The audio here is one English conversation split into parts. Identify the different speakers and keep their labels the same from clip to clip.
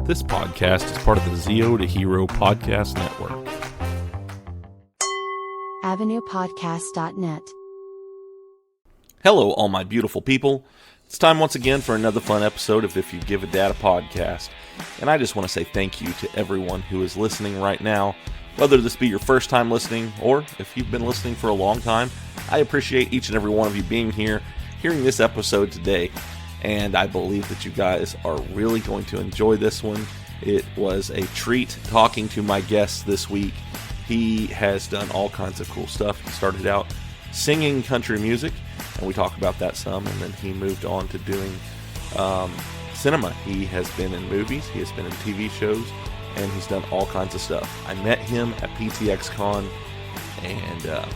Speaker 1: This podcast is part of the Zeo to Hero Podcast Network.
Speaker 2: AvenuePodcast.net.
Speaker 1: Hello, all my beautiful people. It's time once again for another fun episode of If You Give a Dad a Podcast. And I just want to say thank you to everyone who is listening right now. Whether this be your first time listening, or if you've been listening for a long time, I appreciate each and every one of you being here, hearing this episode today. And I believe that you guys are really going to enjoy this one. It was a treat talking to my guest this week. He has done all kinds of cool stuff. He started out singing country music, and we talk about that some, and then he moved on to doing cinema. He has been in movies, he has been in TV shows, and he's done all kinds of stuff. I met him at PTX Con, and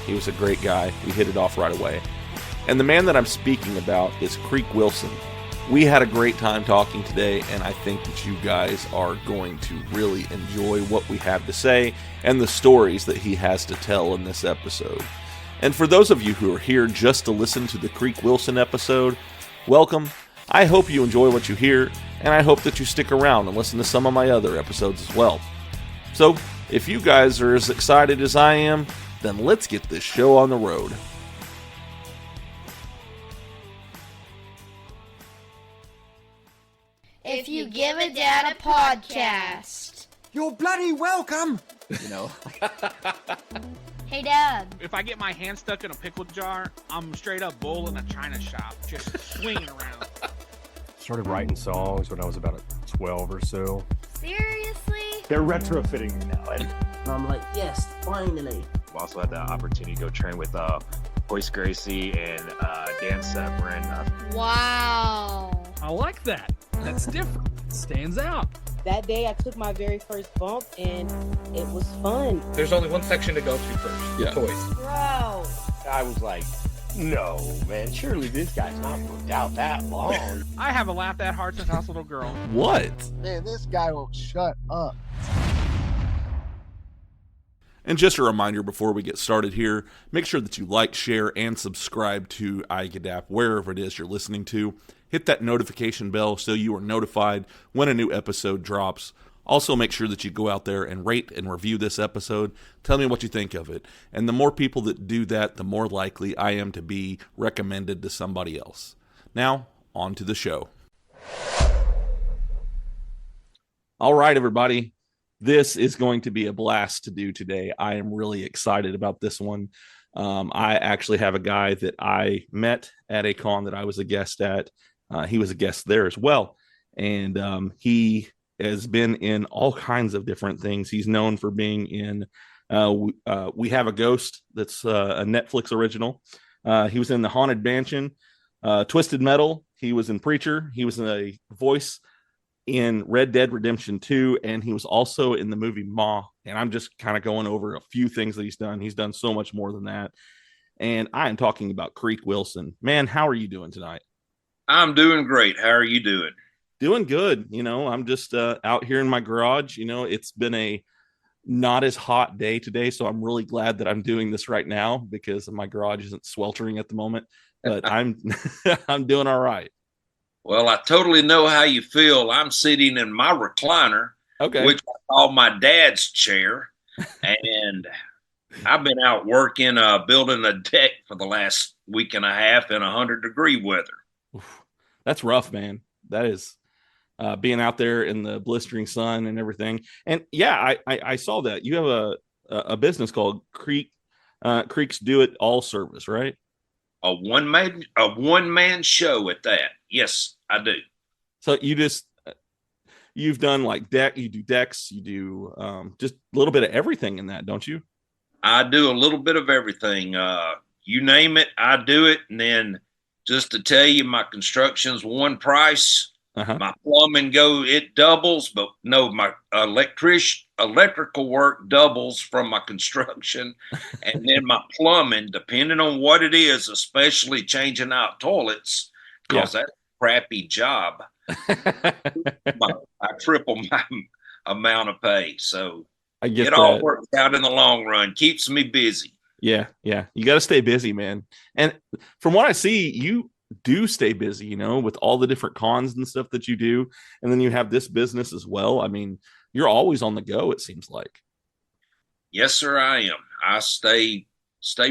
Speaker 1: he was a great guy. We hit it off right away. And the man that I'm speaking about is Creek Wilson. We had a great time talking today, and I think that you guys are going to really enjoy what we have to say and the stories that he has to tell in this episode. And for those of you who are here just to listen to the Creek Wilson episode, welcome. I hope you enjoy what you hear, and I hope that you stick around and listen to some of my other episodes as well. So, if you guys are as excited as I am, then let's get this show on the road.
Speaker 3: If You Give a Dad a Podcast.
Speaker 4: You're bloody welcome! You know.
Speaker 3: Hey, Dad.
Speaker 5: If I get my hand stuck in a pickle jar, I'm straight up bull in a china shop, just swinging around.
Speaker 6: Started writing songs when I was about 12 or so.
Speaker 3: Seriously?
Speaker 7: They're retrofitting me now.
Speaker 8: And I'm like, yes, finally.
Speaker 7: I also had the opportunity to go train with Hoist Gracie and Dan Severin.
Speaker 3: Wow.
Speaker 9: I like that. That's different. It stands out.
Speaker 10: That day I took my very first bump and it was fun.
Speaker 11: There's only one section to go to first.
Speaker 1: Yeah.
Speaker 11: Toys.
Speaker 3: Bro.
Speaker 8: I was like, no, man, surely this guy's not booked out that long.
Speaker 5: I haven't laughed that hard since I was a little girl.
Speaker 1: What?
Speaker 12: Man, this guy won't shut up.
Speaker 1: And just a reminder before we get started here, make sure that you like, share, and subscribe to iGadap wherever it is you're listening to. Hit that notification bell so you are notified when a new episode drops. Also, make sure that you go out there and rate and review this episode. Tell me what you think of it. And the more people that do that, the more likely I am to be recommended to somebody else. Now, on to the show. All right, everybody. This is going to be a blast to do today. I am really excited about this one. I actually have a guy that I met at a con that I was a guest at. He was a guest there as well. And he has been in all kinds of different things. He's known for being in We Have a Ghost. That's a Netflix original. He was in The Haunted Mansion, Twisted Metal. He was in Preacher. He was a voice in Red Dead Redemption 2, and he was also in the movie Ma. And I'm just kind of going over a few things that he's done. He's done so much more than that. And I am talking about Creek Wilson. Man, how are you doing tonight?
Speaker 13: I'm doing great. How are you doing?
Speaker 1: Doing good. You know, I'm just out here in my garage. You know, it's been a not as hot day today, so I'm really glad that I'm doing this right now because my garage isn't sweltering at the moment. But I'm I'm doing all right.
Speaker 13: Well, I totally know how you feel. I'm sitting in my recliner, which I call my dad's chair, and I've been out working, building a deck for the last week and a half in 100-degree weather.
Speaker 1: Oof, that's rough, man. That is being out there in the blistering sun and everything. And yeah, I saw that you have a business called Creek's Do It All Service, right?
Speaker 13: A one-man show at that. Yes, I do.
Speaker 1: So you've done like you do decks, you do just a little bit of everything in that, don't you?
Speaker 13: I do a little bit of everything. You name it, I do it. And then just to tell you, my construction's one price. My plumbing it doubles, but no, my electrical work doubles from my construction. And then my plumbing, depending on what it is, especially changing out toilets, because that's a crappy job. I triple my amount of pay. So it all works out in the long run, keeps me busy.
Speaker 1: Yeah. You got to stay busy, man. And from what I see, do stay busy, you know, with all the different cons and stuff that you do. And then you have this business as well. I mean, you're always on the go, it seems like.
Speaker 13: Yes, sir, I am. I stay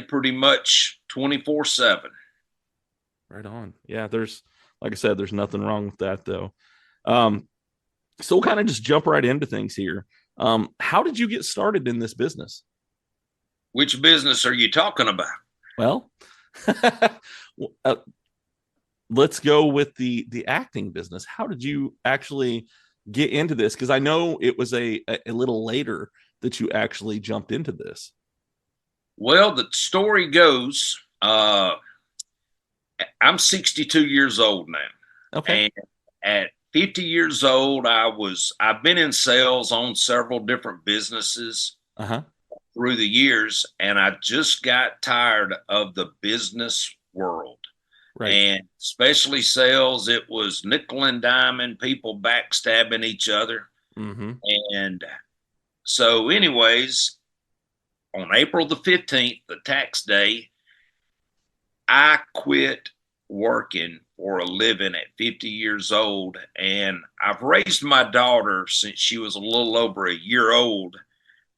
Speaker 13: pretty much 24/7.
Speaker 1: Right on. Yeah, like I said, there's nothing wrong with that though. So we'll kind of just jump right into things here. How did you get started in this business?
Speaker 13: Which business are you talking about?
Speaker 1: Well, let's go with the acting business. How did you actually get into this? Because I know it was a little later that you actually jumped into this.
Speaker 13: Well, the story goes, I'm 62 years old now.
Speaker 1: Okay.
Speaker 13: And at 50 years old, I've been in sales on several different businesses through the years, and I just got tired of the business world.
Speaker 1: Right.
Speaker 13: And especially sales, it was nickel and diamond, people backstabbing each other.
Speaker 1: Mm-hmm.
Speaker 13: And so anyways, on April the 15th, the tax day, I quit working for a living at 50 years old. And I've raised my daughter since she was a little over a year old.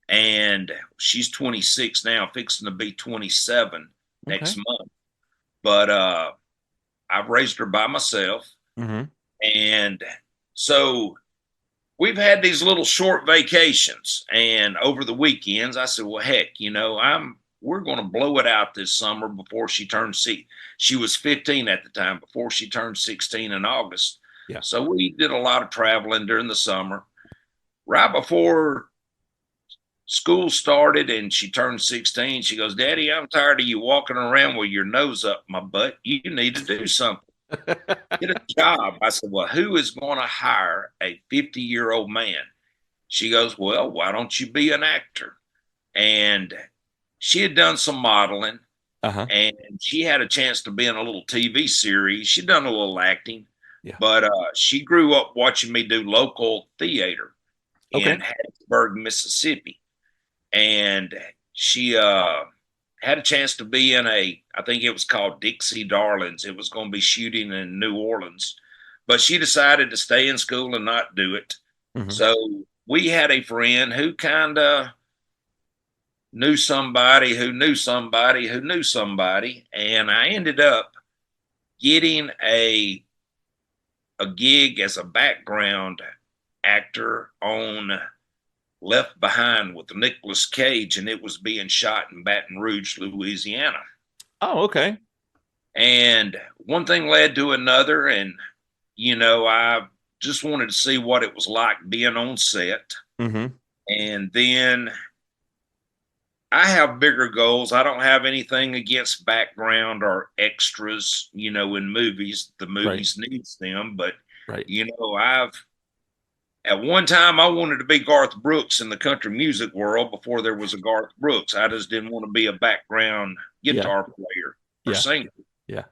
Speaker 13: And she's 26 now, fixing to be 27 next month. But I've raised her by myself.
Speaker 1: Mm-hmm.
Speaker 13: And so we've had these little short vacations. And over the weekends, I said, well, heck, you know, we're going to blow it out this summer before she turns 6. She was 15 at the time, before she turned 16 in August.
Speaker 1: Yeah.
Speaker 13: So we did a lot of traveling during the summer. Right before school started and she turned 16, she goes, Daddy, I'm tired of you walking around with your nose up my butt. You need to do something. Get a job. I said, well, who is going to hire a 50-year-old man? She goes, well, why don't you be an actor? And she had done some modeling, and she had a chance to be in a little TV series. She'd done a little acting, but she grew up watching me do local theater in Hattiesburg, Mississippi. And she had a chance to be in I think it was called Dixie Darlings. It was going to be shooting in New Orleans, but she decided to stay in school and not do it.
Speaker 1: Mm-hmm.
Speaker 13: So we had a friend who kind of knew somebody who knew somebody who knew somebody. And I ended up getting a gig as a background actor on Left Behind with Nicolas Cage, and it was being shot in Baton Rouge, Louisiana.
Speaker 1: Oh, okay.
Speaker 13: And one thing led to another, and you know, I just wanted to see what it was like being on set.
Speaker 1: Mm-hmm.
Speaker 13: And then I have bigger goals. I don't have anything against background or extras, you know, in movies. The movies needs them, but you know, at one time, I wanted to be Garth Brooks in the country music world before there was a Garth Brooks. I just didn't want to be a background guitar player or singer.
Speaker 1: Yeah.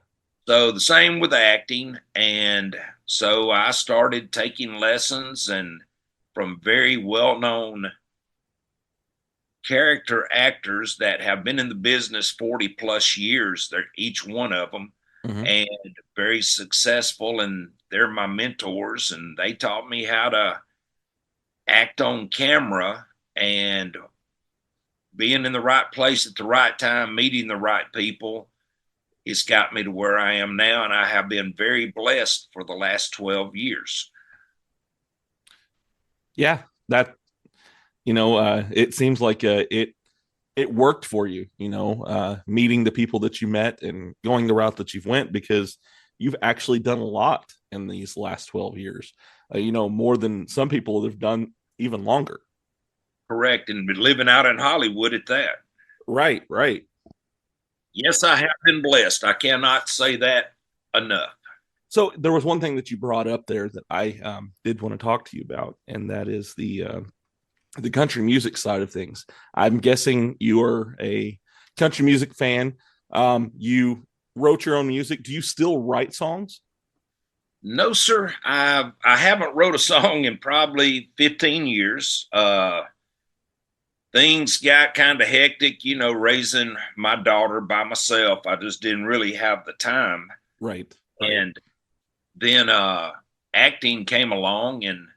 Speaker 13: So the same with acting. And so I started taking lessons and from very well-known character actors that have been in the business 40 plus years. They're each one of them and very successful. And they're my mentors, and they taught me how to act on camera and being in the right place at the right time, meeting the right people. It's got me to where I am now, and I have been very blessed for the last 12 years.
Speaker 1: Yeah, that, you know, it seems like it worked for you, you know, meeting the people that you met and going the route that you've went, because you've actually done a lot in these last 12 years, you know, more than some people that have done even longer.
Speaker 13: Correct. And been living out in Hollywood at that.
Speaker 1: Right.
Speaker 13: Yes, I have been blessed. I cannot say that enough.
Speaker 1: So there was one thing that you brought up there that I did want to talk to you about, and that is the country music side of things. I'm guessing you are a country music fan. You wrote your own music. Do you still write songs?
Speaker 13: No, sir. I haven't wrote a song in probably 15 years. Things got kind of hectic, you know, raising my daughter by myself. I just didn't really have the time.
Speaker 1: Right.
Speaker 13: And then acting came along, and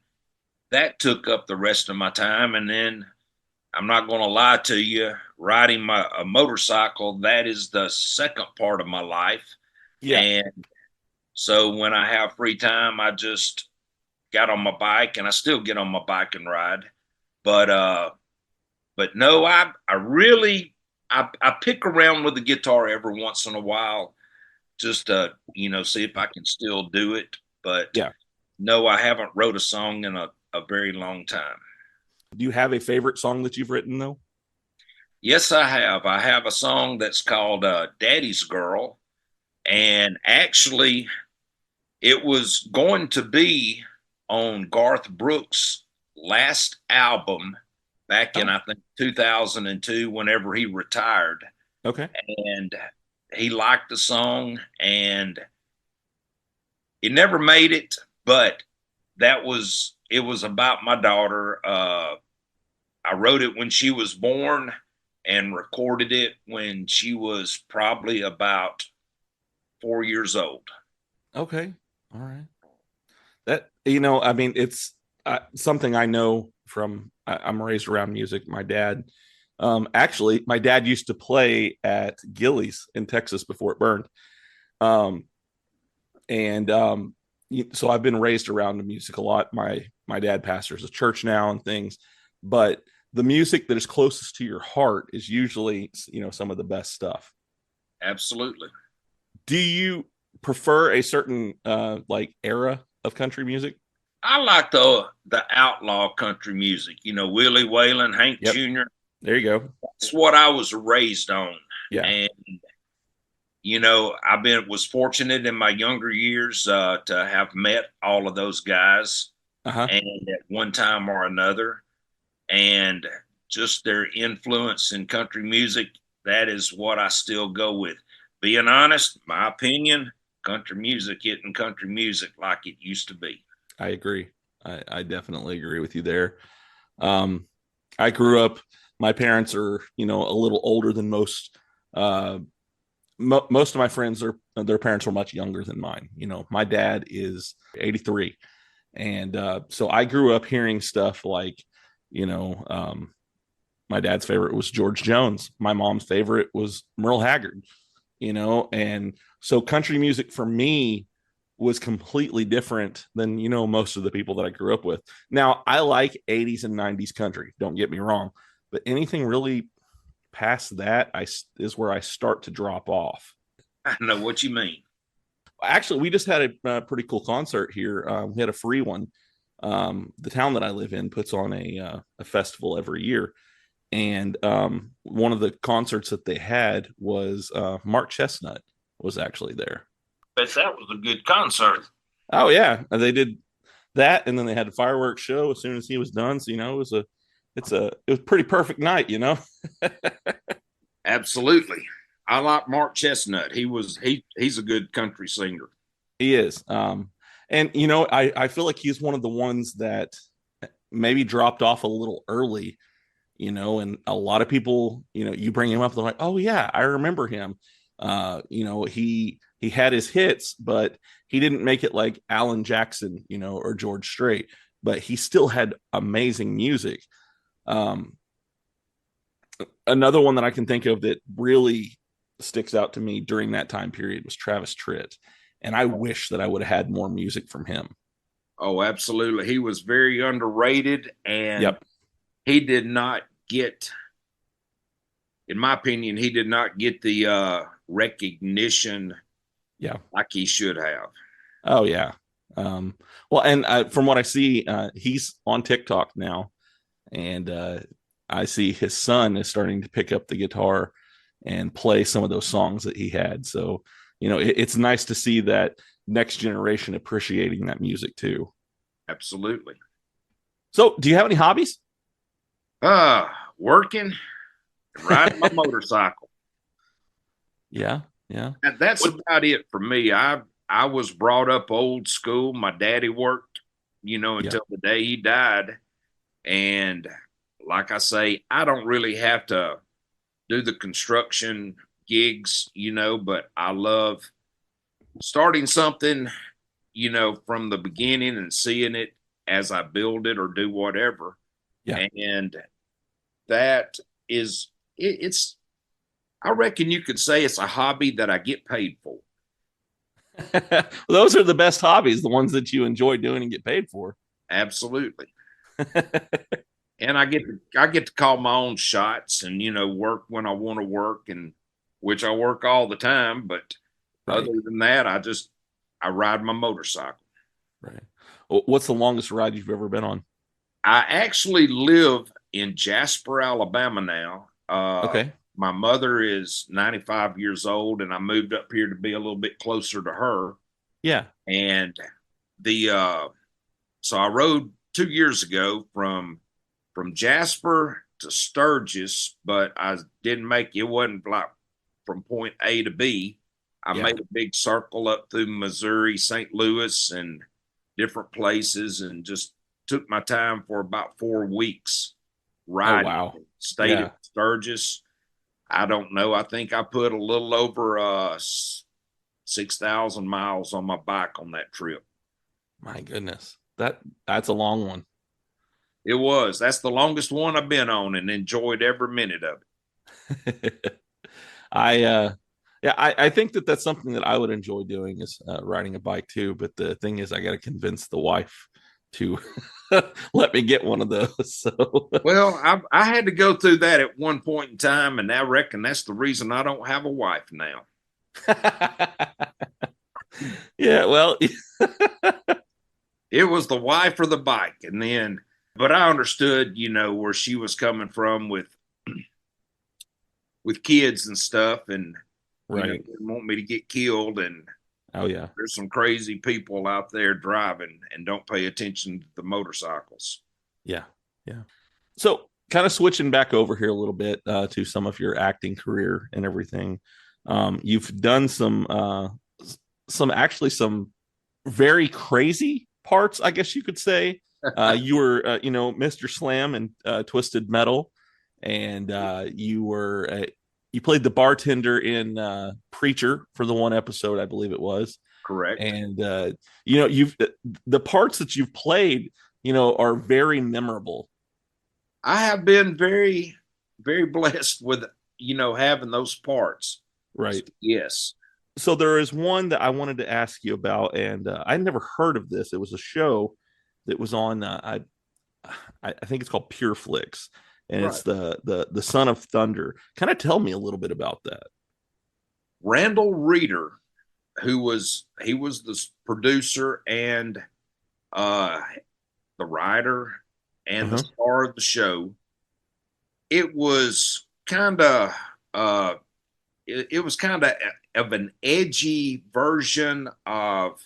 Speaker 13: that took up the rest of my time. And then I'm not going to lie to you, riding a motorcycle, that is the second part of my life.
Speaker 1: Yeah.
Speaker 13: And so when I have free time, I just got on my bike, and I still get on my bike and ride. But no, I really pick around with the guitar every once in a while, just to, see if I can still do it. But no, I haven't wrote a song in a very long time.
Speaker 1: Do you have a favorite song that you've written, though?
Speaker 13: Yes, I have. I have a song that's called Daddy's Girl. And actually, it was going to be on Garth Brooks' last album back in, I think, 2002, whenever he retired.
Speaker 1: Okay.
Speaker 13: And he liked the song, and it never made it, but it was about my daughter. I wrote it when she was born and recorded it when she was probably about 4 years old.
Speaker 1: Okay. All right. That, I mean, it's something I know from, I'm raised around music. My dad, actually, my dad used to play at Gillies in Texas before it burned. So I've been raised around the music a lot. My dad pastors a church now and things, but the music that is closest to your heart is usually, some of the best stuff.
Speaker 13: Absolutely.
Speaker 1: Do you prefer a certain era of country music?
Speaker 13: I like the outlaw country music, Willie Whalen, Hank Jr.
Speaker 1: There you go.
Speaker 13: That's what I was raised on.
Speaker 1: Yeah.
Speaker 13: And was fortunate in my younger years to have met all of those guys, and at one time or another, and just their influence in country music. That is what I still go with. Being honest, my opinion, country music isn't country music like it used to be.
Speaker 1: I agree. I definitely agree with you there. I grew up, my parents are, a little older than most. Most of my friends, their parents were much younger than mine. My dad is 83. And so I grew up hearing stuff like, my dad's favorite was George Jones. My mom's favorite was Merle Haggard, and so country music for me was completely different than, most of the people that I grew up with. Now, I like 80s and 90s country, don't get me wrong, but anything really past that is where I start to drop off.
Speaker 13: I know what you mean.
Speaker 1: Actually, we just had a pretty cool concert here. We had a free one. The town that I live in puts on a festival every year. And one of the concerts that they had was Mark Chestnut was actually there.
Speaker 13: But that was a good concert.
Speaker 1: Oh, yeah. They did that, and then they had a fireworks show as soon as he was done. So, it was a pretty perfect night,
Speaker 13: Absolutely. I like Mark Chestnut. He's a good country singer.
Speaker 1: He is. And I feel like he's one of the ones that maybe dropped off a little early, and a lot of people, you bring him up, they're like, oh yeah, I remember him. He had his hits, but he didn't make it like Alan Jackson, or George Strait, but he still had amazing music. Another one that I can think of that really sticks out to me during that time period was Travis Tritt. And I wish that I would have had more music from him.
Speaker 13: Oh, absolutely. He was very underrated, and he did not get, in my opinion, he did not get the recognition like he should have.
Speaker 1: Oh, yeah. Well, and from what I see, he's on TikTok now, and I see his son is starting to pick up the guitar and play some of those songs that he had. So, it's nice to see that next generation appreciating that music too.
Speaker 13: Absolutely.
Speaker 1: So, do you have any hobbies?
Speaker 13: Working, riding my motorcycle.
Speaker 1: Yeah.
Speaker 13: And that's about it for me. I was brought up old school. My daddy worked, until the day he died. And like I say, I don't really have to do the construction gigs, but I love starting something, from the beginning and seeing it as I build it or do whatever.
Speaker 1: Yeah.
Speaker 13: And that is, it's, I reckon you could say it's a hobby that I get paid for.
Speaker 1: Those are the best hobbies, the ones that you enjoy doing and get paid for.
Speaker 13: Absolutely. And I get to call my own shots and, work when I want to work, and which I work all the time. But other than that, I ride my motorcycle.
Speaker 1: Right. What's the longest ride you've ever been on?
Speaker 13: I actually live in Jasper, Alabama now.
Speaker 1: Okay.
Speaker 13: My mother is 95 years old, and I moved up here to be a little bit closer to her.
Speaker 1: Yeah.
Speaker 13: And so I rode 2 years ago from Jasper to Sturgis, but I didn't make it. Wasn't like from point A to B. I made a big circle up through Missouri, St. Louis, and different places, and just took my time for about 4 weeks riding.
Speaker 1: Oh, wow.
Speaker 13: Stayed at Sturgis. I don't know. I think I put a little over 6,000 miles on my bike on that trip.
Speaker 1: My goodness. That's a long one.
Speaker 13: It was. That's the longest one I've been on, and enjoyed every minute of
Speaker 1: it. I think that's something that I would enjoy doing, is riding a bike too. But the thing is, I got to convince the wife to let me get one of those. So,
Speaker 13: well, I had to go through that at one point in time, and I reckon that's the reason I don't have a wife now.
Speaker 1: Yeah, well,
Speaker 13: it was the wife or the bike, and then, but I understood, where she was coming from with kids and stuff, and didn't want me to get killed. And there's some crazy people out there driving and don't pay attention to the motorcycles.
Speaker 1: Yeah. So kind of switching back over here a little bit to some of your acting career and everything. You've done some very crazy parts, I guess you could say. You were, Mr. Slam in Twisted Metal, and you played the bartender in Preacher for the one episode, I believe it was.
Speaker 13: Correct.
Speaker 1: And you've the parts that you've played, are very memorable.
Speaker 13: I have been very, very blessed with, having those parts.
Speaker 1: Right.
Speaker 13: Yes.
Speaker 1: So there is one that I wanted to ask you about, and I'd never heard of this. It was a show that was on, I think it's called Pure Flix, and it's the Son of Thunder. Kind of tell me a little bit about that.
Speaker 13: Randall Reeder, he was the producer and the writer and the star of the show. It was kind of of an edgy version of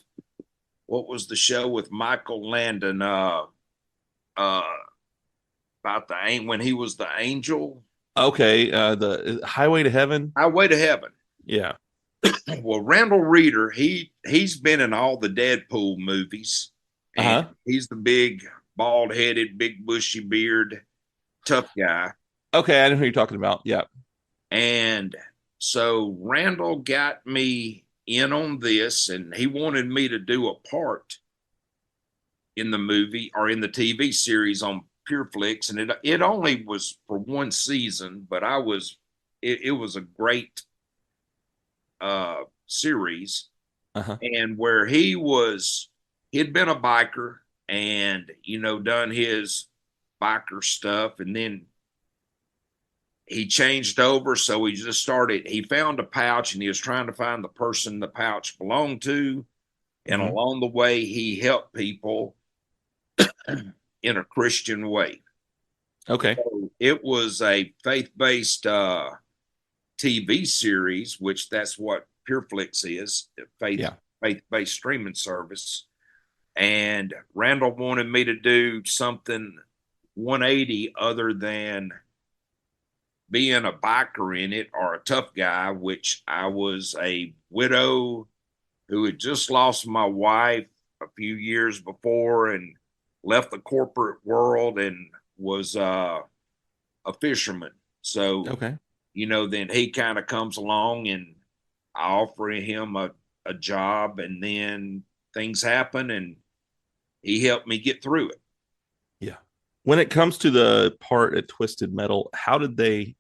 Speaker 13: what was the show with Michael Landon about when he was the angel.
Speaker 1: Okay, the Highway to Heaven.
Speaker 13: Highway to Heaven.
Speaker 1: Yeah.
Speaker 13: Well, Randall Reeder, he's been in all the Deadpool movies. And he's the big, bald-headed, big, bushy beard, tough guy.
Speaker 1: Okay, I know who you're talking about. Yeah.
Speaker 13: And so Randall got me in on this, and he wanted me to do a part in the movie or in the TV series on Pure Flix, and it only was for one season, but it was a great series. And where he'd been a biker and done his biker stuff, and then he changed over, so he found a pouch, and he was trying to find the person the pouch belonged to, and along the way he helped people in a Christian way.
Speaker 1: Okay.
Speaker 13: So it was a faith-based TV series, which that's what Pure Flix is, faith-based streaming service. And Randall wanted me to do something 180 other than being a biker in it or a tough guy, which I was a widow who had just lost my wife a few years before and left the corporate world and was a fisherman. So, then he kind of comes along, and I offer him a a job, and then things happen, and he helped me get through it.
Speaker 1: Yeah. When it comes to the part at Twisted Metal, how did they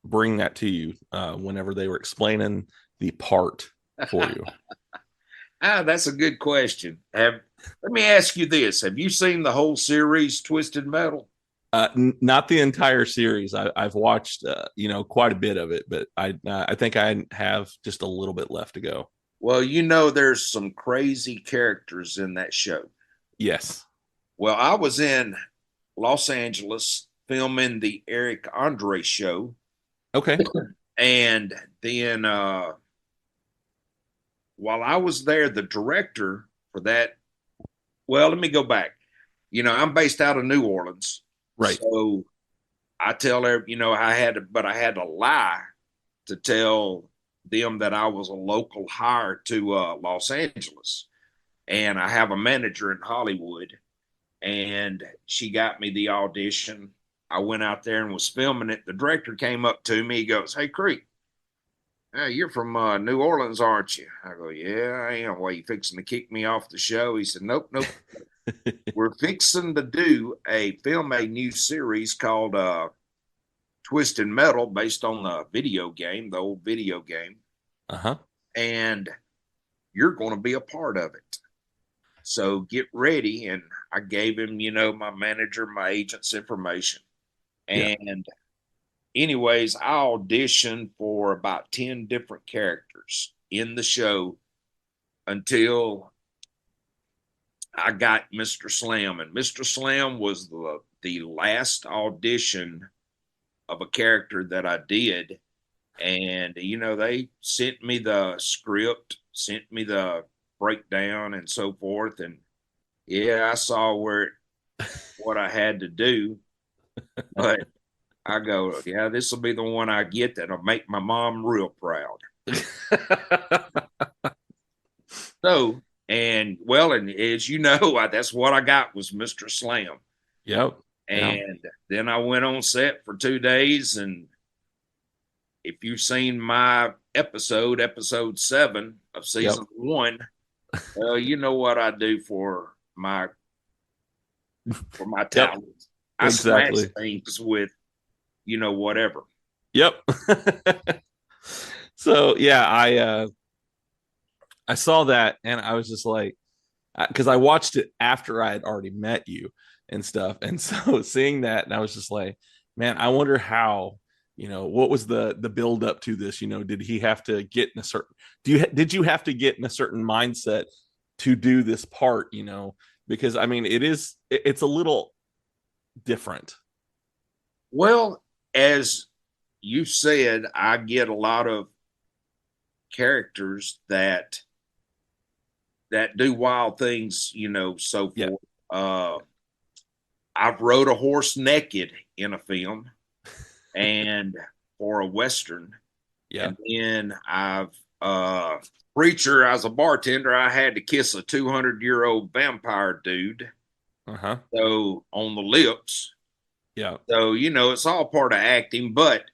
Speaker 1: bring that to you whenever they were explaining the part for you?
Speaker 13: That's a good question. Let me ask you this. Have you seen the whole series, Twisted Metal?
Speaker 1: Not the entire series. I've watched, quite a bit of it, but I think I have just a little bit left to go.
Speaker 13: Well, there's some crazy characters in that show.
Speaker 1: Yes.
Speaker 13: Well, I was in Los Angeles filming the Eric Andre show.
Speaker 1: Okay.
Speaker 13: And then while I was there, the director for that, well, let me go back. I'm based out of New Orleans.
Speaker 1: Right.
Speaker 13: So I tell her, I had to lie to tell them that I was a local hire to Los Angeles. And I have a manager in Hollywood, and she got me the audition. I went out there and was filming it. The director came up to me. He goes, "Hey, Creek, you're from New Orleans, aren't you?" I go, "Yeah, I am." "Well, you fixing to kick me off the show?" He said, "Nope. We're fixing to film a new series called Twisted Metal, based on the old video game.
Speaker 1: Uh-huh.
Speaker 13: And you're going to be a part of it. So get ready." And I gave him, my manager, my agent's information. And anyways, I auditioned for about 10 different characters in the show until I got Mr. Slam. And Mr. Slam was the last audition of a character that I did. And, they sent me the script, sent me the breakdown and so forth. And I saw what I had to do. But I go, this will be the one I get that'll make my mom real proud. So, and as you know, that's what I got was Mr. Slam.
Speaker 1: Yep.
Speaker 13: And then I went on set for 2 days. And if you've seen my episode 7 of season 1, well, you know what I do for my talent. I smash things with, whatever.
Speaker 1: Yep. So I saw that, and I was just like, because I watched it after I had already met you and stuff, and so seeing that, and I was just like, man, I wonder how, what was the build up to this? Did he have to get in a certain? Did you have to get in a certain mindset to do this part? Because I mean, it's a little different.
Speaker 13: Well, as you said, I get a lot of characters that do wild things, so forth. I've rode a horse naked in a film and for a Western.
Speaker 1: Yeah.
Speaker 13: And then I've preacher, as a bartender, I had to kiss a 200-year-old vampire dude.
Speaker 1: Uh-huh.
Speaker 13: So on the lips.
Speaker 1: Yeah.
Speaker 13: So, it's all part of acting. But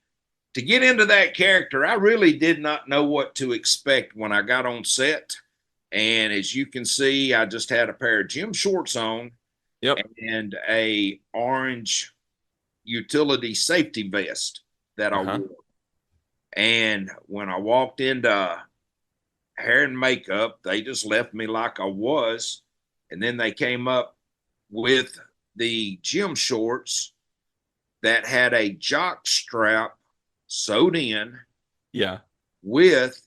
Speaker 13: to get into that character, I really did not know what to expect when I got on set. And as you can see, I just had a pair of gym shorts on.
Speaker 1: Yep.
Speaker 13: And a orange utility safety vest that I wore. And when I walked into hair and makeup, they just left me like I was. And then they came up with the gym shorts that had a jock strap sewed in.
Speaker 1: Yeah.
Speaker 13: With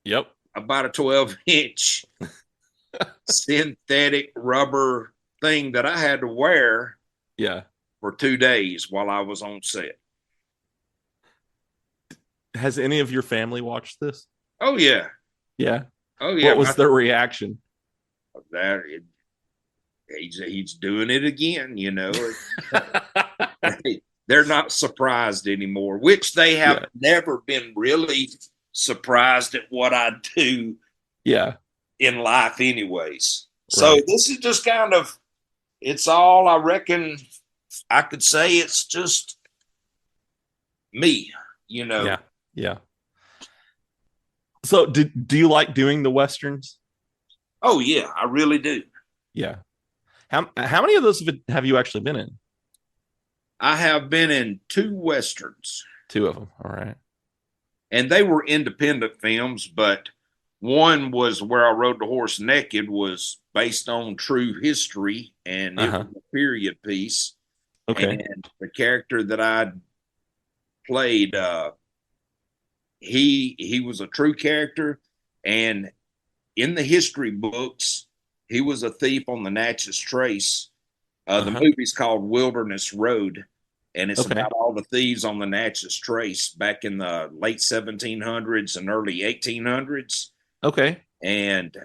Speaker 1: Yep.
Speaker 13: about a 12-inch synthetic rubber thing that I had to wear.
Speaker 1: Yeah.
Speaker 13: For 2 days while I was on set.
Speaker 1: Has any of your family watched this?
Speaker 13: Oh yeah.
Speaker 1: Yeah.
Speaker 13: Oh yeah.
Speaker 1: What was their reaction?
Speaker 13: He's doing it again, They're not surprised anymore, which they have never been really surprised at what I do.
Speaker 1: Yeah.
Speaker 13: In life anyways. So this is just kind of, it's all, I reckon I could say it's just me,
Speaker 1: Yeah. Yeah. So do you like doing the Westerns?
Speaker 13: Oh yeah, I really do.
Speaker 1: Yeah. How many of those have you actually been in?
Speaker 13: I have been in 2 Westerns.
Speaker 1: 2 of them. All right.
Speaker 13: And they were independent films, but one was Where I Rode the Horse Naked, was based on true history, and it was a period piece.
Speaker 1: Okay.
Speaker 13: And the character that I played, he was a true character, and in the history books, he was a thief on the Natchez Trace. The movie's called Wilderness Road, and it's about all the thieves on the Natchez Trace back in the late 1700s and early 1800s.
Speaker 1: Okay.
Speaker 13: And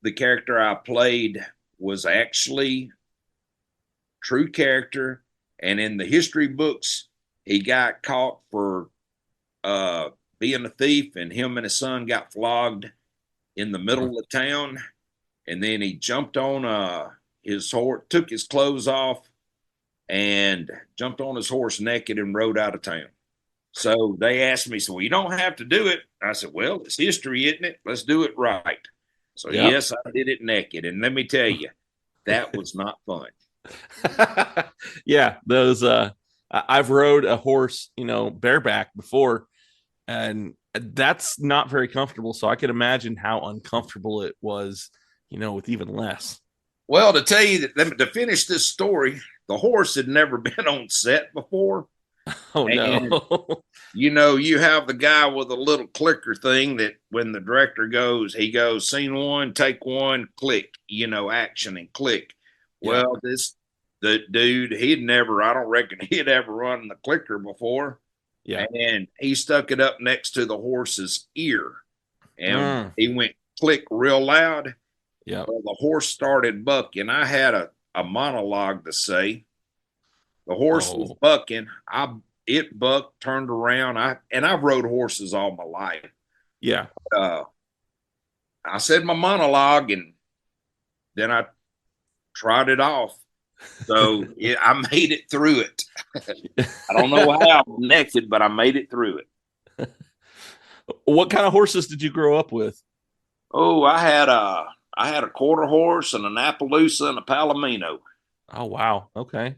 Speaker 13: the character I played was actually true character, and in the history books, he got caught for being a thief, and him and his son got flogged in the middle of town, and then he jumped on his horse, took his clothes off, and jumped on his horse naked and rode out of town. So they asked me, so, well, you don't have to do it. I said, well, it's history, isn't it? Let's do it right. So yes, I did it naked. And let me tell you, that was not fun.
Speaker 1: Yeah, those I've rode a horse, bareback before, and that's not very comfortable. So I could imagine how uncomfortable it was, with even less.
Speaker 13: Well, to tell you that, to finish this story, the horse had never been on set before.
Speaker 1: Oh, no.
Speaker 13: You have the guy with a little clicker thing that when the director goes, he goes, scene 1, take 1, click, action and click. Yeah. Well, the dude, I don't reckon he'd ever run the clicker before.
Speaker 1: Yeah.
Speaker 13: And he stuck it up next to the horse's ear. And he went click real loud.
Speaker 1: Yeah.
Speaker 13: Well, the horse started bucking. I had a monologue to say. The horse was bucking. It bucked, turned around. I've rode horses all my life.
Speaker 1: Yeah.
Speaker 13: I said my monologue, and then I trotted off. So I made it through it. I don't know how I'm naked, but I made it through it.
Speaker 1: What kind of horses did you grow up with?
Speaker 13: Oh, I had a quarter horse and an Appaloosa and a Palomino.
Speaker 1: Oh, wow. Okay.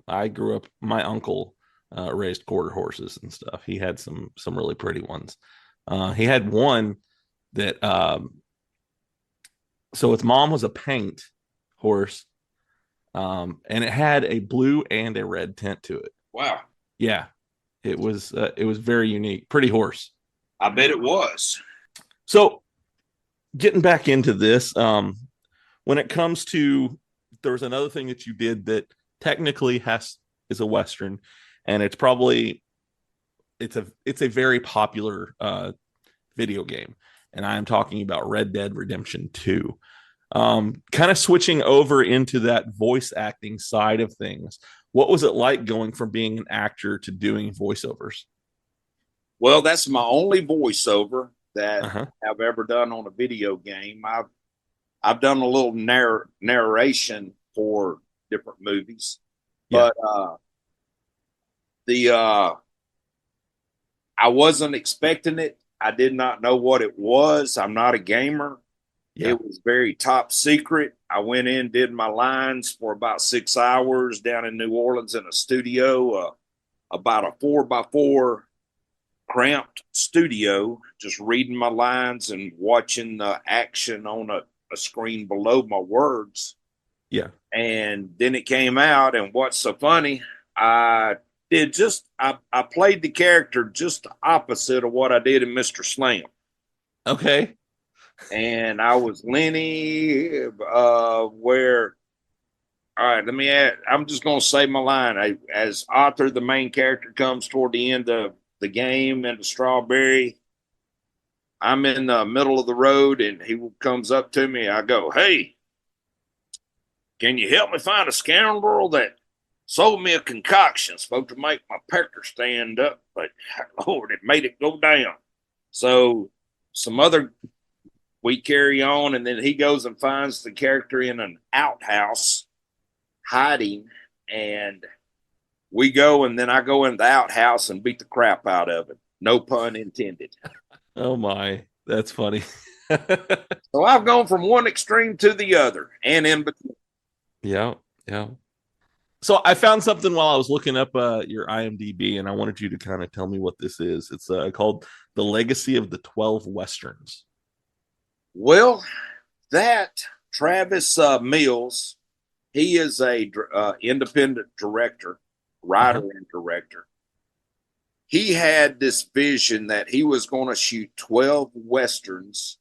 Speaker 1: I grew up, my uncle raised quarter horses and stuff. He had some really pretty ones. He had one that, so its mom was a paint horse, and it had a blue and a red tint to it.
Speaker 13: Wow.
Speaker 1: Yeah. It was very unique. Pretty horse.
Speaker 13: I bet it was.
Speaker 1: So getting back into this, when it comes to, there was another thing that you did that technically is a Western, and it's a very popular video game, and I am talking about Red Dead Redemption 2. Kind of switching over into that voice acting side of things. What was it like going from being an actor to doing voiceovers?
Speaker 13: Well, that's my only voiceover that I've ever done on a video game. I've done a little narration for different movies, but I wasn't expecting it. I did not know what it was. I'm not a gamer. Yeah. It was very top secret. I went in, did my lines for about 6 hours down in New Orleans in a studio, about a 4x4 cramped studio, just reading my lines and watching the action on a screen below my words.
Speaker 1: Yeah.
Speaker 13: And then it came out, and what's so funny, I played the character just opposite of what I did in Mr. Slam.
Speaker 1: Okay.
Speaker 13: And I was Lenny, where, all right, I'm just going to say my line. As Arthur, the main character, comes toward the end of the game in the Strawberry, I'm in the middle of the road, and he comes up to me. I go, hey, can you help me find a scoundrel that sold me a concoction supposed to make my pecker stand up, but Lord, it made it go down. So we carry on, and then he goes and finds the character in an outhouse hiding, and we go, and then I go in the outhouse and beat the crap out of it. No pun intended.
Speaker 1: Oh my, that's funny.
Speaker 13: So I've gone from one extreme to the other and in between.
Speaker 1: Yeah, yeah. So I found something while I was looking up your IMDb, and I wanted you to kind of tell me what this is. It's called The Legacy of the 12 Westerns.
Speaker 13: Well, that Travis Mills, he is a independent director, writer and director. He had this vision that he was going to shoot 12 Westerns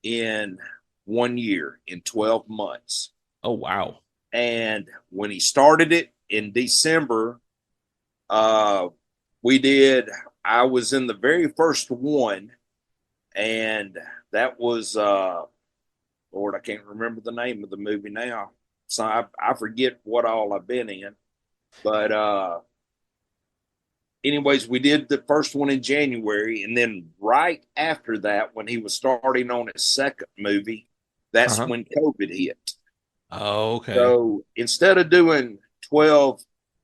Speaker 13: in 1 year, in 12 months.
Speaker 1: Oh, wow.
Speaker 13: And when he started it in December, I was in the very first one, and that was, Lord, I can't remember the name of the movie now. So I forget what all I've been in. But anyways, we did the first one in January, and then right after that, when he was starting on his second movie, that's when COVID hit.
Speaker 1: Oh, okay.
Speaker 13: So instead of doing 12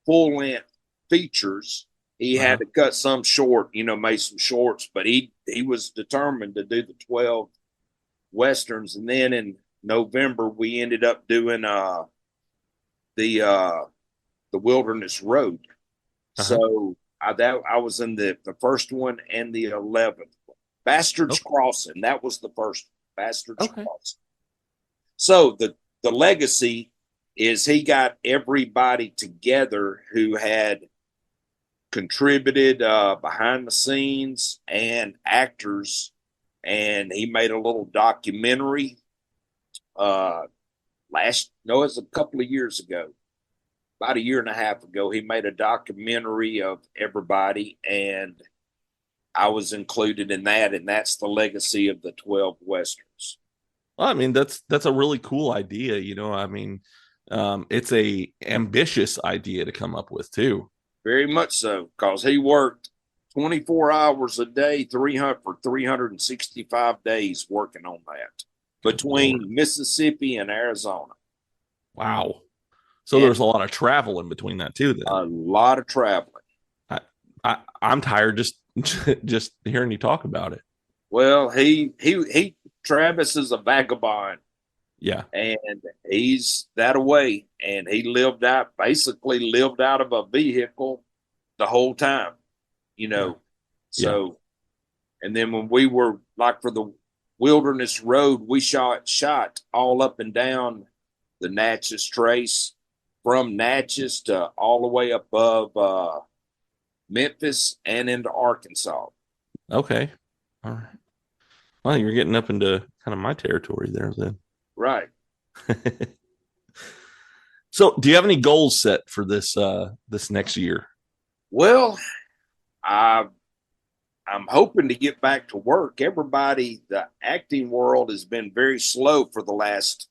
Speaker 13: full-length features, he had to cut some short, made some shorts, but he was determined to do the 12 Westerns. And then in November, we ended up doing the Wilderness Road. So I was in the first one and the 11th one. Bastards Crossing, that was the first one. Bastards Crossing. So the legacy is he got everybody together who had contributed behind the scenes and actors, and he made a little documentary it was a couple of years ago, about a year and a half ago. He made a documentary of everybody, and I was included in that, and that's the legacy of the 12 Westerns.
Speaker 1: Well, I mean, that's a really cool idea. It's a ambitious idea to come up with too.
Speaker 13: Very much so, because he worked 24 hours a day, 365 days working on that between Mississippi and Arizona.
Speaker 1: Wow. So there's a lot of travel in between that too. Then
Speaker 13: a lot of traveling.
Speaker 1: I'm tired just hearing you talk about it.
Speaker 13: Well, Travis is a vagabond.
Speaker 1: Yeah. And
Speaker 13: he's that away. And he basically lived out of a vehicle the whole time, So, and then when we were like for the Wilderness Road, we shot all up and down the Natchez Trace, from Natchez to all the way above Memphis and into Arkansas.
Speaker 1: Okay. All right. Well, you're getting up into kind of my territory there then.
Speaker 13: Right.
Speaker 1: So do you have any goals set for this next year?
Speaker 13: Well, I'm hoping to get back to work. The acting world has been very slow for the last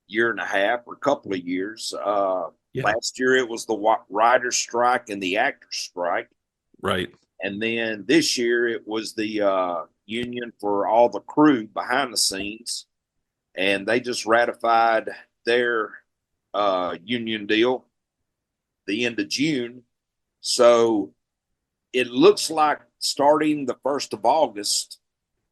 Speaker 13: year and a half or couple of years. Last year it was the writer's strike and the actor's strike.
Speaker 1: Right.
Speaker 13: And then this year it was the union for all the crew behind the scenes. And they just ratified their union deal the end of June. So it looks like starting the 1st of August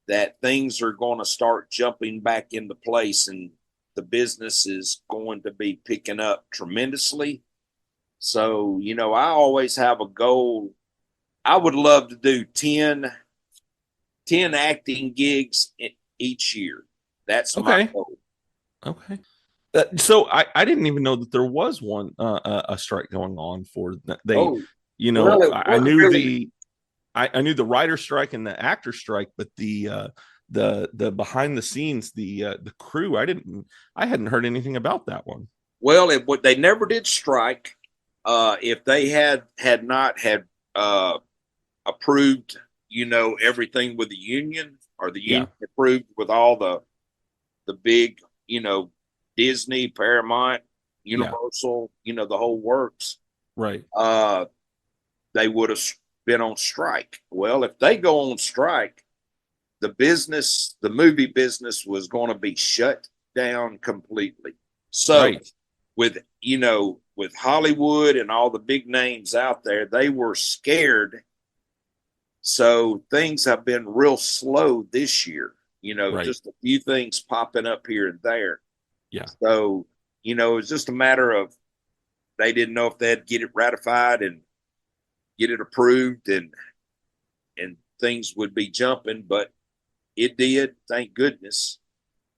Speaker 13: that things are going to start jumping back into place, and the business is going to be picking up tremendously. So, I always have a goal. I would love to do 10 acting gigs each year. That's my goal. Okay.
Speaker 1: So I didn't even know that there was one a strike going on for they. I knew I knew the writer strike and the actor strike, but the behind the scenes, the crew, I hadn't heard anything about that one.
Speaker 13: Well, they never did strike. If they had not approved, everything with the union, or the union approved with all the big, Disney, Paramount, Universal, the whole works.
Speaker 1: Right.
Speaker 13: They would have been on strike. Well, if they go on strike, the movie business was going to be shut down completely. So with Hollywood and all the big names out there, they were scared So things have been real slow this year, just a few things popping up here and there.
Speaker 1: Yeah.
Speaker 13: So, it's just a matter of they didn't know if they'd get it ratified and get it approved and things would be jumping, but it did, thank goodness.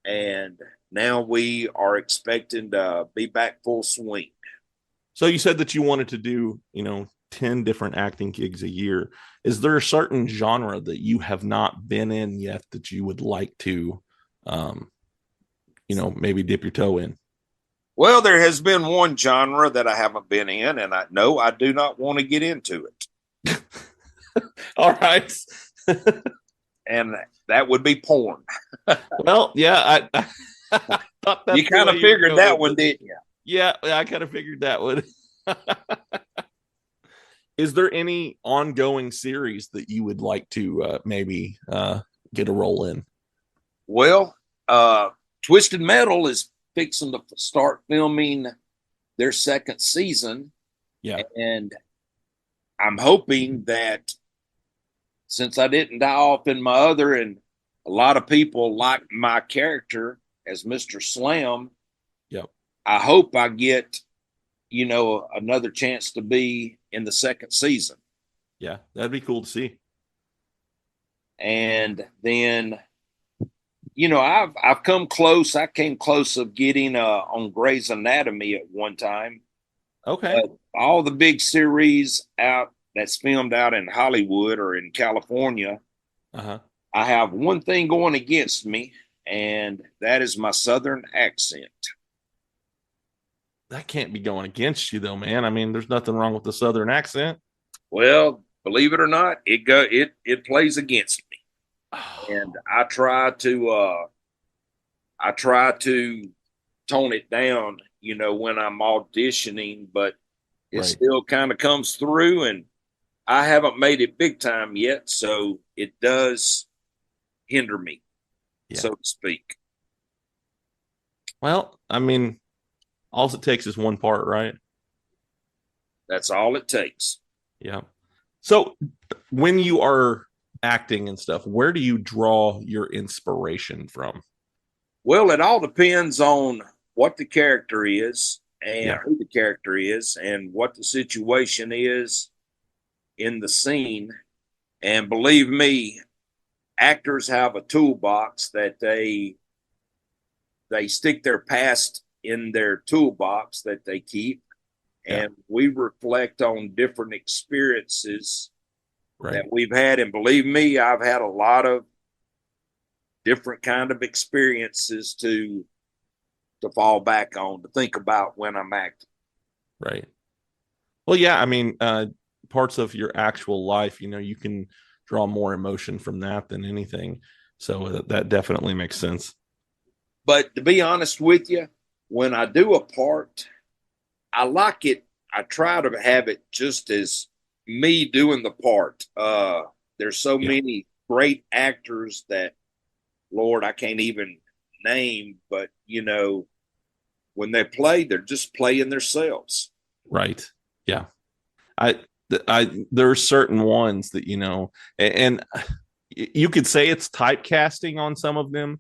Speaker 13: And now we are expecting to be back full swing.
Speaker 1: So you said that you wanted to do, 10 different acting gigs a year. Is there a certain genre that you have not been in yet that you would like to, maybe dip your toe in?
Speaker 13: Well, there has been one genre that I haven't been in, and I do not want to get into it.
Speaker 1: All right.
Speaker 13: And that would be porn.
Speaker 1: Well, yeah, I thought that
Speaker 13: you kind of figured that one, didn't you?
Speaker 1: Yeah, I kind of figured that one. Is there any ongoing series that you would like to maybe get a role in?
Speaker 13: Well, Twisted Metal is fixing to start filming their second season.
Speaker 1: Yeah.
Speaker 13: And I'm hoping that since I didn't die off in my other, and a lot of people like my character as Mr. Slam.
Speaker 1: Yep.
Speaker 13: I hope I get, another chance to be in the second season.
Speaker 1: Yeah, that'd be cool to see.
Speaker 13: And then, I've come close. I came close of getting on Grey's Anatomy at one time.
Speaker 1: Okay.
Speaker 13: All the big series out that's filmed out in Hollywood or in California.
Speaker 1: Uh-huh.
Speaker 13: I have one thing going against me, and that is my Southern accent.
Speaker 1: That can't be going against you, though, man. I mean, there's nothing wrong with the Southern accent.
Speaker 13: Well, believe it or not, it plays against me, and I try to tone it down, when I'm auditioning, but it still kind of comes through, and I haven't made it big time yet, so it does hinder me, so to speak.
Speaker 1: Well, I mean, all it takes is one part, right?
Speaker 13: That's all it takes.
Speaker 1: Yeah. So when you are acting and stuff, where do you draw your inspiration from?
Speaker 13: Well, it all depends on what the character is and who the character is and what the situation is in the scene. And believe me, actors have a toolbox that they stick their past in their toolbox that they keep. And we reflect on different experiences that we've had. And believe me, I've had a lot of different kind of experiences to fall back on, to think about when I'm acting.
Speaker 1: Right. Well, yeah, I mean, parts of your actual life, you can draw more emotion from that than anything. So that definitely makes sense.
Speaker 13: But to be honest with you, when I do a part, I like it. I try to have it just as me doing the part. There's so many great actors that, Lord, I can't even name, but when they play, they're just playing themselves.
Speaker 1: Right. Yeah. There are certain ones that, and you could say it's typecasting on some of them,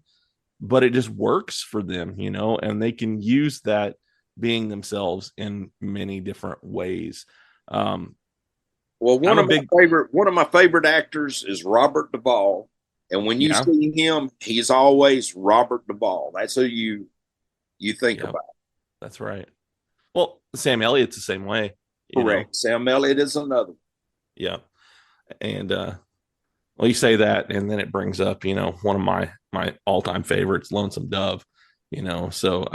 Speaker 1: but it just works for them, and they can use that being themselves in many different ways.
Speaker 13: Well, one of my favorite actors is Robert Duvall. And when you see him, he's always Robert Duvall. That's who you think about.
Speaker 1: That's right. Well, Sam Elliott's the same way.
Speaker 13: Correct. Sam Elliott is another.
Speaker 1: Yeah. And you say that, and then it brings up, one of my all-time favorites, Lonesome Dove, so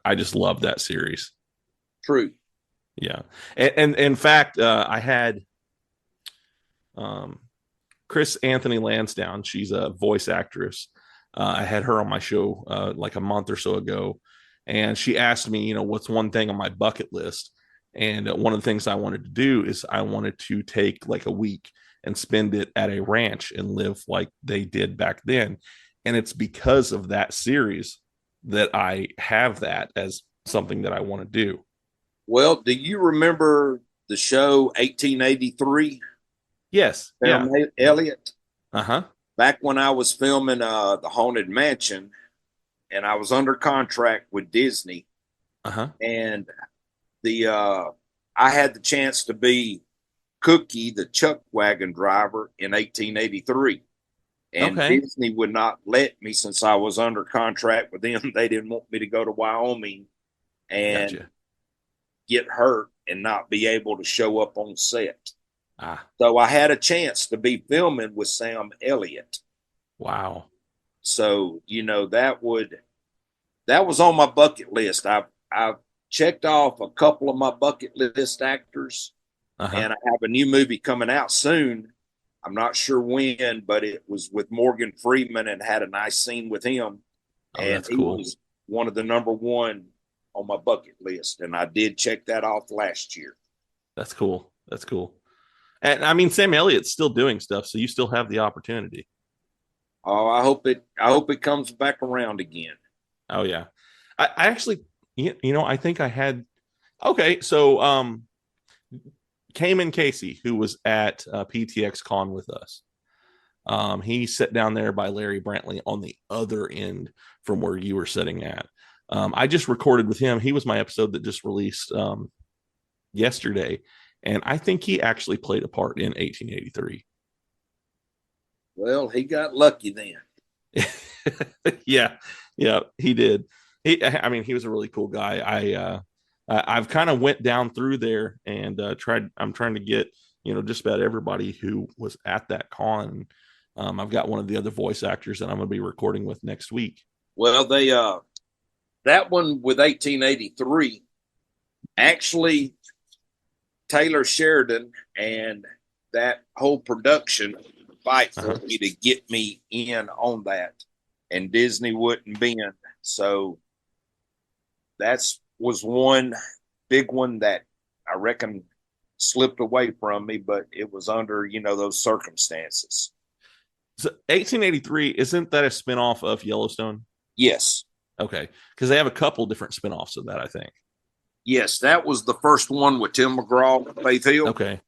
Speaker 1: I just love that series.
Speaker 13: True.
Speaker 1: Yeah. And in fact, I had Chris Anthony Lansdowne. She's a voice actress. I had her on my show like a month or so ago, and she asked me, what's one thing on my bucket list? And one of the things I wanted to do is I wanted to take like a week and spend it at a ranch and live like they did back then. And it's because of that series that I have that as something that I want to do.
Speaker 13: Well, do you remember the show 1883?
Speaker 1: Yes.
Speaker 13: Sam Elliott.
Speaker 1: Uh-huh.
Speaker 13: Back when I was filming The Haunted Mansion, and I was under contract with Disney, and I had the chance to be Cookie, the chuck wagon driver, in 1883. And Disney would not let me, since I was under contract with them. They didn't want me to go to Wyoming and get hurt and not be able to show up on set. So I had a chance to be filming with Sam Elliott.
Speaker 1: Wow. So,
Speaker 13: that was on my bucket list. I've checked off a couple of my bucket list actors, and I have a new movie coming out soon. I'm not sure when, but it was with Morgan Freeman and had a nice scene with him. And he was one of the number one on my bucket list. And I did check that off last year.
Speaker 1: That's cool. That's cool. And I mean, Sam Elliott's still doing stuff, so you still have the opportunity.
Speaker 13: Oh, I hope it comes back around again.
Speaker 1: Oh yeah. I actually, I think I had, so, Cayman Casey, who was at PTX Con with us, he sat down there by Larry Brantley on the other end from where you were sitting at. I just recorded with him. He was my episode that just released yesterday, and I think he actually played a part in 1883.
Speaker 13: Well, he got lucky then.
Speaker 1: Yeah, he did. He was a really cool guy. I've kind of went down through there and I'm trying to get, just about everybody who was at that con. I've got one of the other voice actors that I'm going to be recording with next week.
Speaker 13: Well, that one with 1883, actually, Taylor Sheridan and that whole production fight for me to get me in on that, and Disney wouldn't bend. So was one big one that I reckon slipped away from me, but it was under, those circumstances.
Speaker 1: So 1883, isn't that a spinoff of Yellowstone?
Speaker 13: Yes.
Speaker 1: Okay. Because they have a couple different spinoffs of that, I think.
Speaker 13: Yes, that was the first one with Tim McGraw, Faith Hill.
Speaker 1: Okay.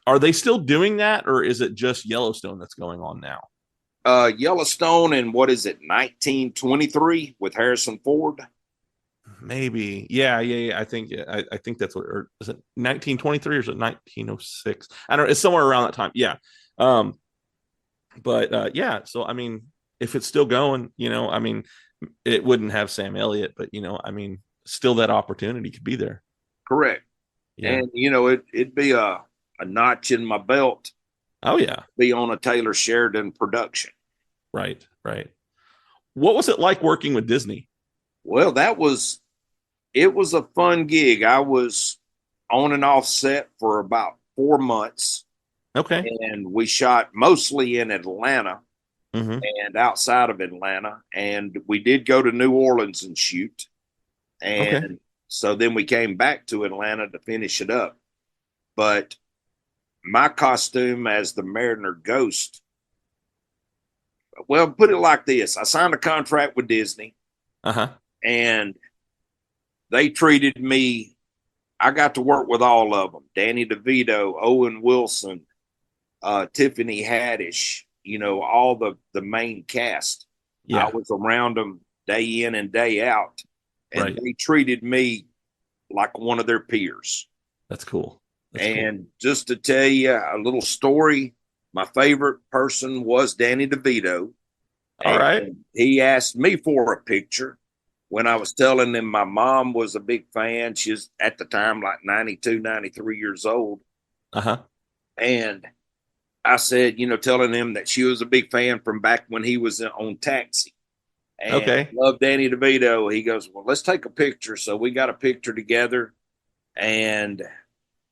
Speaker 1: Are they still doing that, or is it just Yellowstone that's going on now?
Speaker 13: Yellowstone and what is it, 1923 with Harrison Ford?
Speaker 1: Maybe. Yeah. I think that's what, or is it 1923 or is it 1906? I don't know. It's somewhere around that time. Yeah. So, I mean, if it's still going, it wouldn't have Sam Elliott, but, still that opportunity could be there.
Speaker 13: Correct. Yeah. And, it'd be a notch in my belt.
Speaker 1: Oh, yeah.
Speaker 13: Be on a Taylor Sheridan production.
Speaker 1: Right. What was it like working with Disney?
Speaker 13: Well, it was a fun gig. I was on and off set for about 4 months.
Speaker 1: Okay.
Speaker 13: And we shot mostly in Atlanta and outside of Atlanta. And we did go to New Orleans and shoot. And so then we came back to Atlanta to finish it up. But my costume as the Mariner Ghost, well, put it like this. I signed a contract with Disney. And they treated me, I got to work with all of them. Danny DeVito, Owen Wilson, Tiffany Haddish, all the main cast. Yeah. I was around them day in and day out. And they treated me like one of their peers.
Speaker 1: That's cool.
Speaker 13: Just to tell you a little story, my favorite person was Danny DeVito.
Speaker 1: All right.
Speaker 13: He asked me for a picture when I was telling him my mom was a big fan. She was at the time like 92, 93 years old. And I said, telling him that she was a big fan from back when he was on Taxi. And loved Danny DeVito. He goes, well, let's take a picture. So we got a picture together. And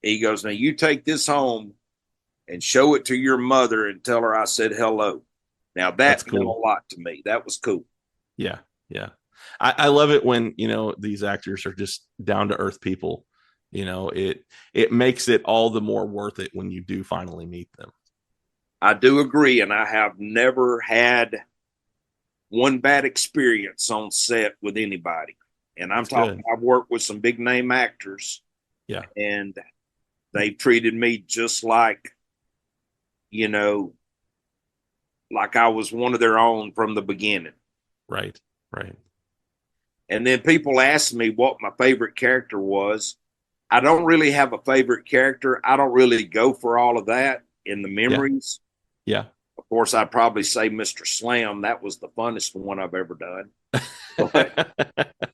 Speaker 13: he goes, now you take this home and show it to your mother and tell her I said hello. Now that's meant a lot to me. That was cool.
Speaker 1: Yeah. I love it when, these actors are just down to earth people. It makes it all the more worth it when you do finally meet them.
Speaker 13: I do agree. And I have never had one bad experience on set with anybody. And I've worked with some big name actors.
Speaker 1: Yeah.
Speaker 13: And they treated me just like, like I was one of their own from the beginning.
Speaker 1: Right. Right.
Speaker 13: And then people asked me what my favorite character was. I don't really have a favorite character. I don't really go for all of that in the memories.
Speaker 1: Yeah.
Speaker 13: Of course, I'd probably say Mr. Slam. That was the funnest one I've ever done.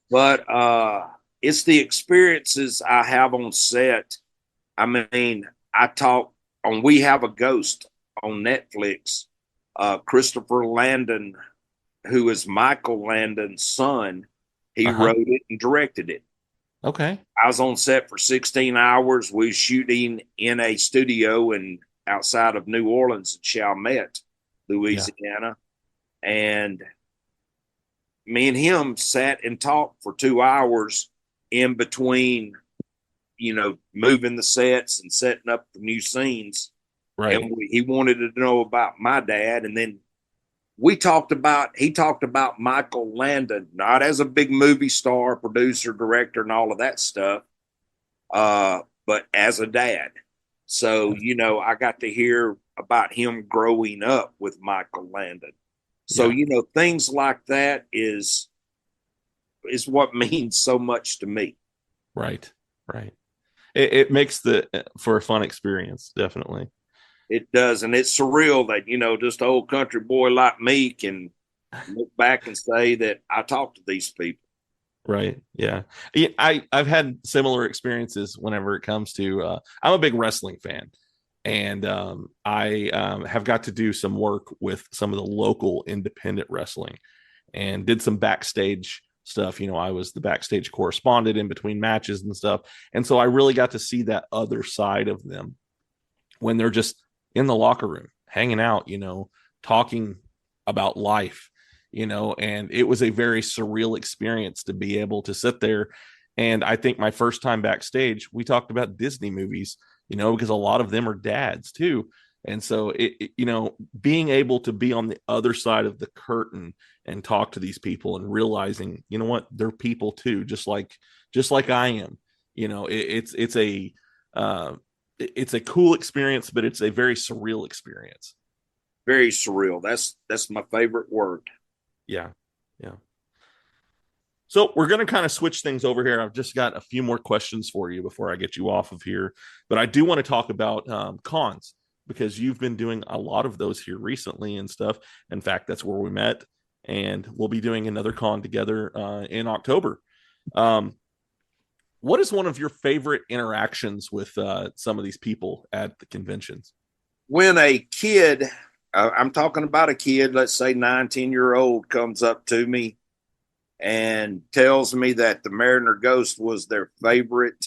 Speaker 13: But it's the experiences I have on set. I mean, I talk on We Have a Ghost on Netflix. Christopher Landon, who is Michael Landon's son, he wrote it and directed it.
Speaker 1: Okay.
Speaker 13: I was on set for 16 hours. We were shooting in a studio outside of New Orleans in Chalmette, Louisiana. Yeah. And me and him sat and talked for 2 hours in between, moving the sets and setting up the new scenes.
Speaker 1: Right.
Speaker 13: And he wanted to know about my dad. And then he talked about Michael Landon, not as a big movie star, producer, director, and all of that stuff, but as a dad. So, I got to hear about him growing up with Michael Landon. So, things like that is what means so much to me.
Speaker 1: Right. Right. It makes for a fun experience. Definitely.
Speaker 13: It does. And it's surreal that, just an old country boy like me can look back and say that I talked to these people.
Speaker 1: Right. Yeah. I've had similar experiences whenever it comes to, I'm a big wrestling fan, and I have got to do some work with some of the local independent wrestling and did some backstage stuff. I was the backstage correspondent in between matches and stuff. And so I really got to see that other side of them when they're just in the locker room, hanging out, talking about life, and it was a very surreal experience to be able to sit there. And I think my first time backstage, we talked about Disney movies, because a lot of them are dads too. And so being able to be on the other side of the curtain and talk to these people and realizing, what, they're people too, just like I am, it's a cool experience, but it's a very surreal experience.
Speaker 13: Very surreal. That's my favorite word.
Speaker 1: Yeah. Yeah. So we're going to kind of switch things over here. I've just got a few more questions for you before I get you off of here, but I do want to talk about cons, because you've been doing a lot of those here recently and stuff. In fact, that's where we met, and we'll be doing another con together in October. What is one of your favorite interactions with some of these people at the conventions?
Speaker 13: When a kid, I'm talking about a kid, let's say 9-10-year-old, comes up to me and tells me that the Mariner Ghost was their favorite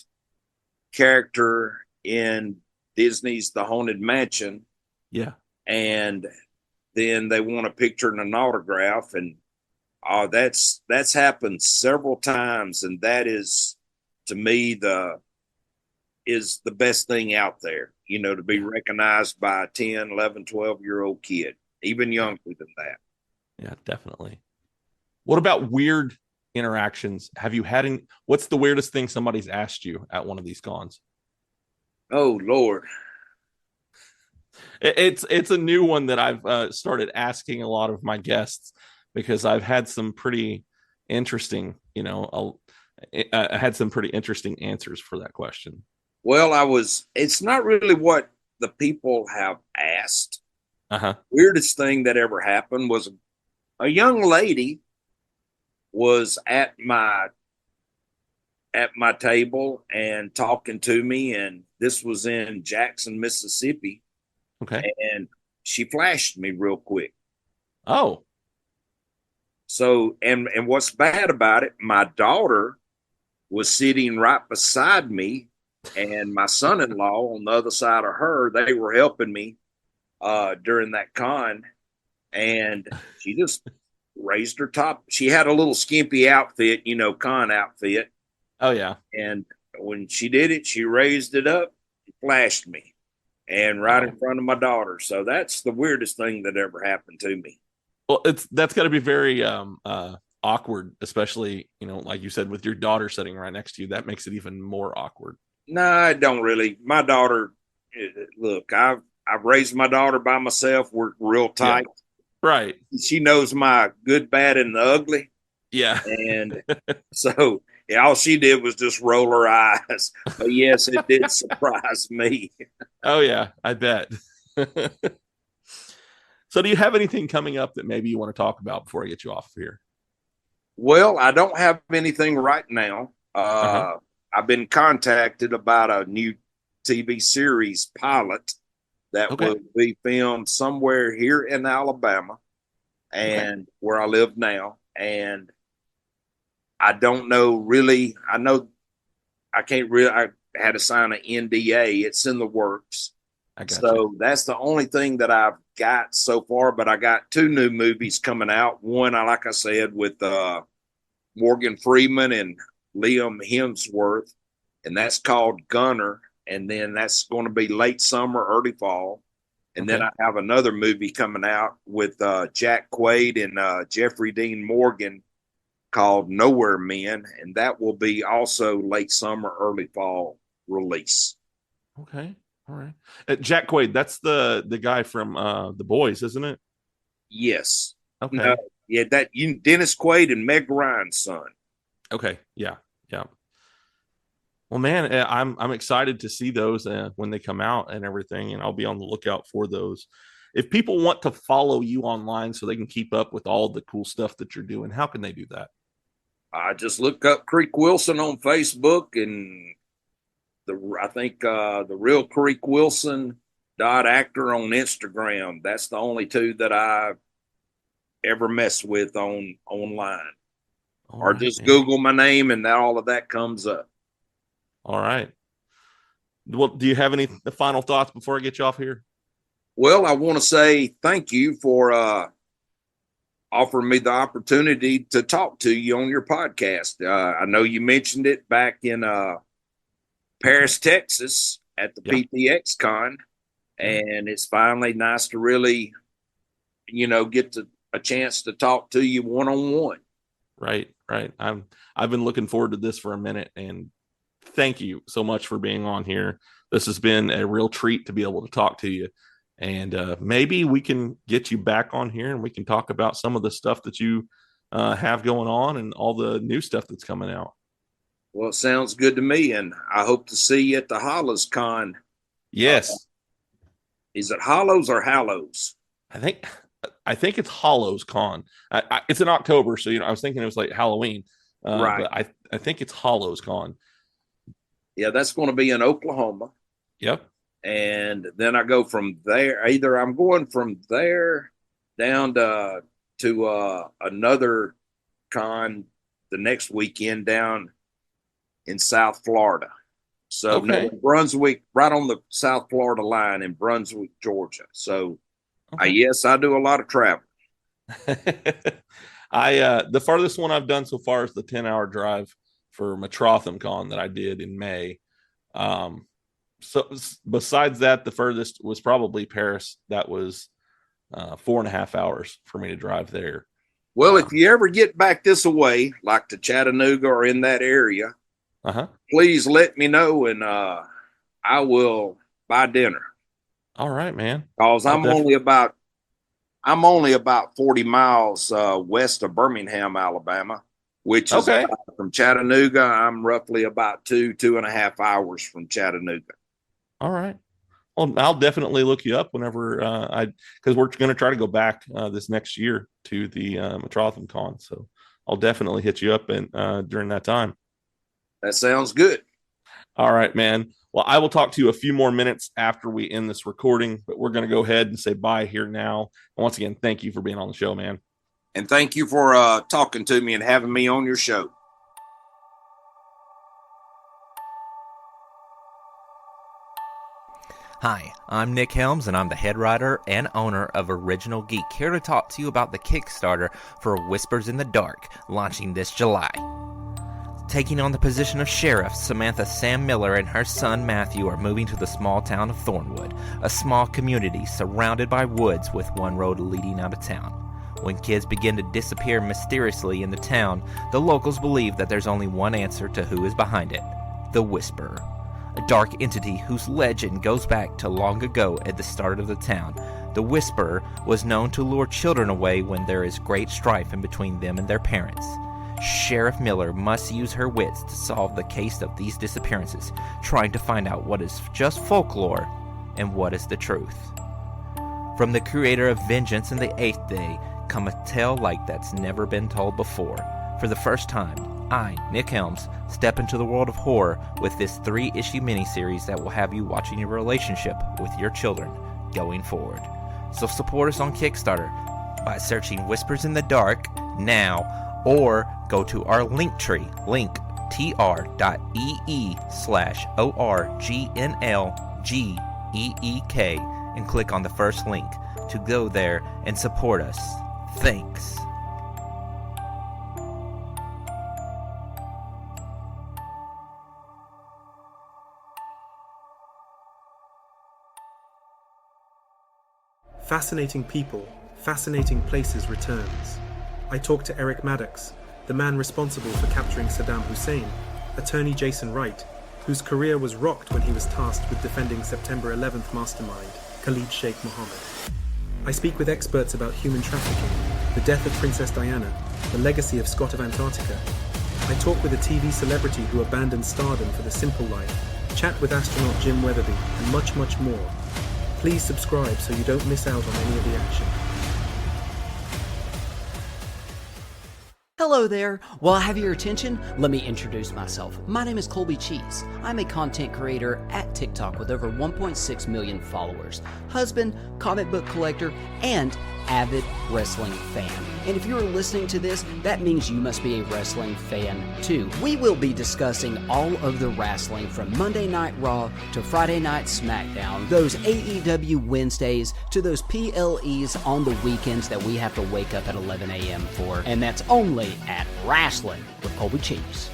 Speaker 13: character in Disney's The Haunted Mansion.
Speaker 1: Yeah.
Speaker 13: And then they want a picture and an autograph. And that's happened several times. And that is, to me, the best thing out there, to be recognized by a 10, 11, 12-year-old kid, even younger than that.
Speaker 1: Yeah, definitely. What about weird interactions? Have you had what's the weirdest thing somebody's asked you at one of these cons?
Speaker 13: Oh, Lord.
Speaker 1: It's a new one that I've started asking a lot of my guests, because I've had some pretty interesting, I had some pretty interesting answers for that question.
Speaker 13: Well, it's not really what the people have asked. Weirdest thing that ever happened was a young lady was at my table and talking to me, and this was in Jackson, Mississippi.
Speaker 1: Okay.
Speaker 13: And she flashed me real quick.
Speaker 1: Oh.
Speaker 13: So, and what's bad about it, my daughter was sitting right beside me, and my son-in-law on the other side of her. They were helping me during that con, and she just raised her top. She had a little skimpy outfit, con outfit.
Speaker 1: Oh, yeah.
Speaker 13: And when she did it, she raised it up and flashed me, and right in front of my daughter. So that's the weirdest thing that ever happened to me.
Speaker 1: Well, that's got to be very awkward, especially, like you said, with your daughter sitting right next to you. That makes it even more awkward.
Speaker 13: No, I don't really. My daughter, look, I've raised my daughter by myself. We're real tight.
Speaker 1: Yeah. Right.
Speaker 13: She knows my good, bad, and the ugly.
Speaker 1: Yeah.
Speaker 13: And so all she did was just roll her eyes. But yes, it did surprise me.
Speaker 1: Oh, yeah, I bet. So do you have anything coming up that maybe you want to talk about before I get you off of here?
Speaker 13: Well, I don't have anything right now. I've been contacted about a new TV series pilot that will be filmed somewhere here in Alabama and where I live now. And I don't know really. I know I can't really. I had to sign an NDA. It's in the works. So that's the only thing that I've got so far. But I got 2 new movies coming out. One, like I said, with Morgan Freeman and Liam Hemsworth, and that's called Gunner. And then that's going to be late summer, early fall. And then I have another movie coming out with Jack Quaid and Jeffrey Dean Morgan called Nowhere Men, and that will be also late summer, early fall release.
Speaker 1: Okay, all right. Jack Quaid, that's the guy from The Boys, isn't it?
Speaker 13: Yes.
Speaker 1: Okay.
Speaker 13: No, yeah, Dennis Quaid and Meg Ryan's son.
Speaker 1: Okay. Yeah. Well, man, I'm excited to see those when they come out and everything, and I'll be on the lookout for those. If people want to follow you online so they can keep up with all the cool stuff that you're doing, how can they do that?
Speaker 13: I just look up Creek Wilson on Facebook, and I think the real Creek Wilson .actor on Instagram. That's the only 2 that I've ever messed with online. Or just Google my name and all of that comes up.
Speaker 1: All right. Well, do you have any final thoughts before I get you off here?
Speaker 13: Well, I want to say thank you for offering me the opportunity to talk to you on your podcast. I know you mentioned it back in Paris, Texas at the PTX Con, and it's finally nice to really, get a chance to talk to you one-on-one.
Speaker 1: Right. I've been looking forward to this for a minute, and thank you so much for being on here. This has been a real treat to be able to talk to you. And maybe we can get you back on here and we can talk about some of the stuff that you have going on and all the new stuff that's coming out.
Speaker 13: Well, it sounds good to me. And I hope to see you at the Hollows Con.
Speaker 1: Yes.
Speaker 13: Is it Hollows or Hallows?
Speaker 1: I think it's Hollows Con. It's in October. So, I was thinking it was like Halloween.
Speaker 13: Right.
Speaker 1: But I think it's Hollows Con.
Speaker 13: Yeah, that's going to be in Oklahoma.
Speaker 1: Yep.
Speaker 13: And then I go from there. Either I'm going from there down to another con the next weekend down in South Florida. So Brunswick, right on the South Florida line in Brunswick, Georgia. So yes, I do a lot of travel.
Speaker 1: The farthest one I've done so far is the 10-hour drive for Metrotham Con that I did in May. So besides that, the furthest was probably Paris. That was 4.5 hours for me to drive there.
Speaker 13: Well, if you ever get back this way, like to Chattanooga or in that area, please let me know, and I will buy dinner.
Speaker 1: All right, man.
Speaker 13: Because I'm only about 40 miles west of Birmingham, Alabama, which is from Chattanooga. I'm roughly about 2.5 hours from Chattanooga.
Speaker 1: All right. Well, I'll definitely look you up whenever because we're going to try to go back this next year to the Metrotham Con. So I'll definitely hit you up during that time.
Speaker 13: That sounds good.
Speaker 1: All right, man. Well, I will talk to you a few more minutes after we end this recording, but we're going to go ahead and say bye here now. And once again, thank you for being on the show, man.
Speaker 13: And thank you for talking to me and having me on your show.
Speaker 14: Hi, I'm Nick Helms, and I'm the head writer and owner of Original Geek, here to talk to you about the Kickstarter for Whispers in the Dark, launching this July. Taking on the position of sheriff, Samantha Sam Miller and her son Matthew are moving to the small town of Thornwood, a small community surrounded by woods with one road leading out of town. When kids begin to disappear mysteriously in the town, the locals believe that there's only one answer to who is behind it: the Whisperer, a dark entity whose legend goes back to long ago at the start of the town. The Whisperer was known to lure children away when there is great strife in between them and their parents. Sheriff Miller must use her wits to solve the case of these disappearances, trying to find out what is just folklore and what is the truth. From the creator of Vengeance and the Eighth Day come a tale like that's never been told before. For the first time, I, Nick Helms, step into the world of horror with this 3-issue miniseries that will have you watching your relationship with your children going forward. So support us on Kickstarter by searching Whispers in the Dark now, or go to our Linktree, linktr.ee/ORGNLGEEK, and click on the first link to go there and support us. Thanks.
Speaker 15: Fascinating People, Fascinating Places returns. I talked to Eric Maddox, the man responsible for capturing Saddam Hussein, attorney Jason Wright, whose career was rocked when he was tasked with defending September 11th mastermind Khalid Sheikh Mohammed. I speak with experts about human trafficking, the death of Princess Diana, the legacy of Scott of Antarctica. I talk with a TV celebrity who abandoned stardom for the simple life, chat with astronaut Jim Weatherby, and much, much more. Please subscribe so you don't miss out on any of the action.
Speaker 16: Hello there. While I have your attention, let me introduce myself. My name is Colby Cheese. I'm a content creator at TikTok with over 1.6 million followers, husband, comic book collector, and avid wrestling fan. And if you're listening to this, that means you must be a wrestling fan too. We will be discussing all of the wrestling from Monday Night Raw to Friday Night SmackDown, those AEW Wednesdays to those PLEs on the weekends that we have to wake up at 11 a.m. for. And that's only at Wrestling with Colby Cheese.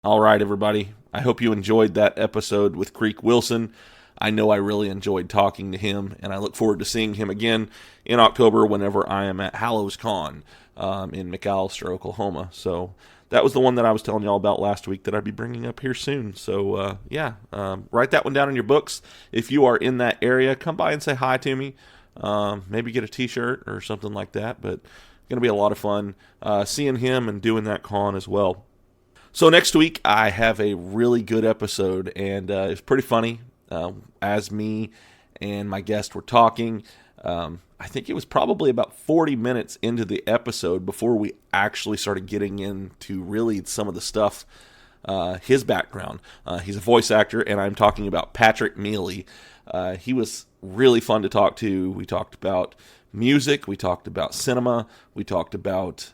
Speaker 1: All right, everybody. I hope you enjoyed that episode with Creek Wilson. I know I really enjoyed talking to him, and I look forward to seeing him again in October whenever I am at Hallows Con in McAllister, Oklahoma. So that was the one that I was telling y'all about last week that I'd be bringing up here soon. So, write that one down in your books. If you are in that area, come by and say hi to me. Maybe get a t-shirt or something like that. But it's going to be a lot of fun seeing him and doing that con as well. So next week, I have a really good episode, and it's pretty funny. As me and my guest were talking, I think it was probably about 40 minutes into the episode before we actually started getting into really some of the stuff, his background. He's a voice actor, and I'm talking about Patrick Mealy. He was really fun to talk to. We talked about music, we talked about cinema, we talked about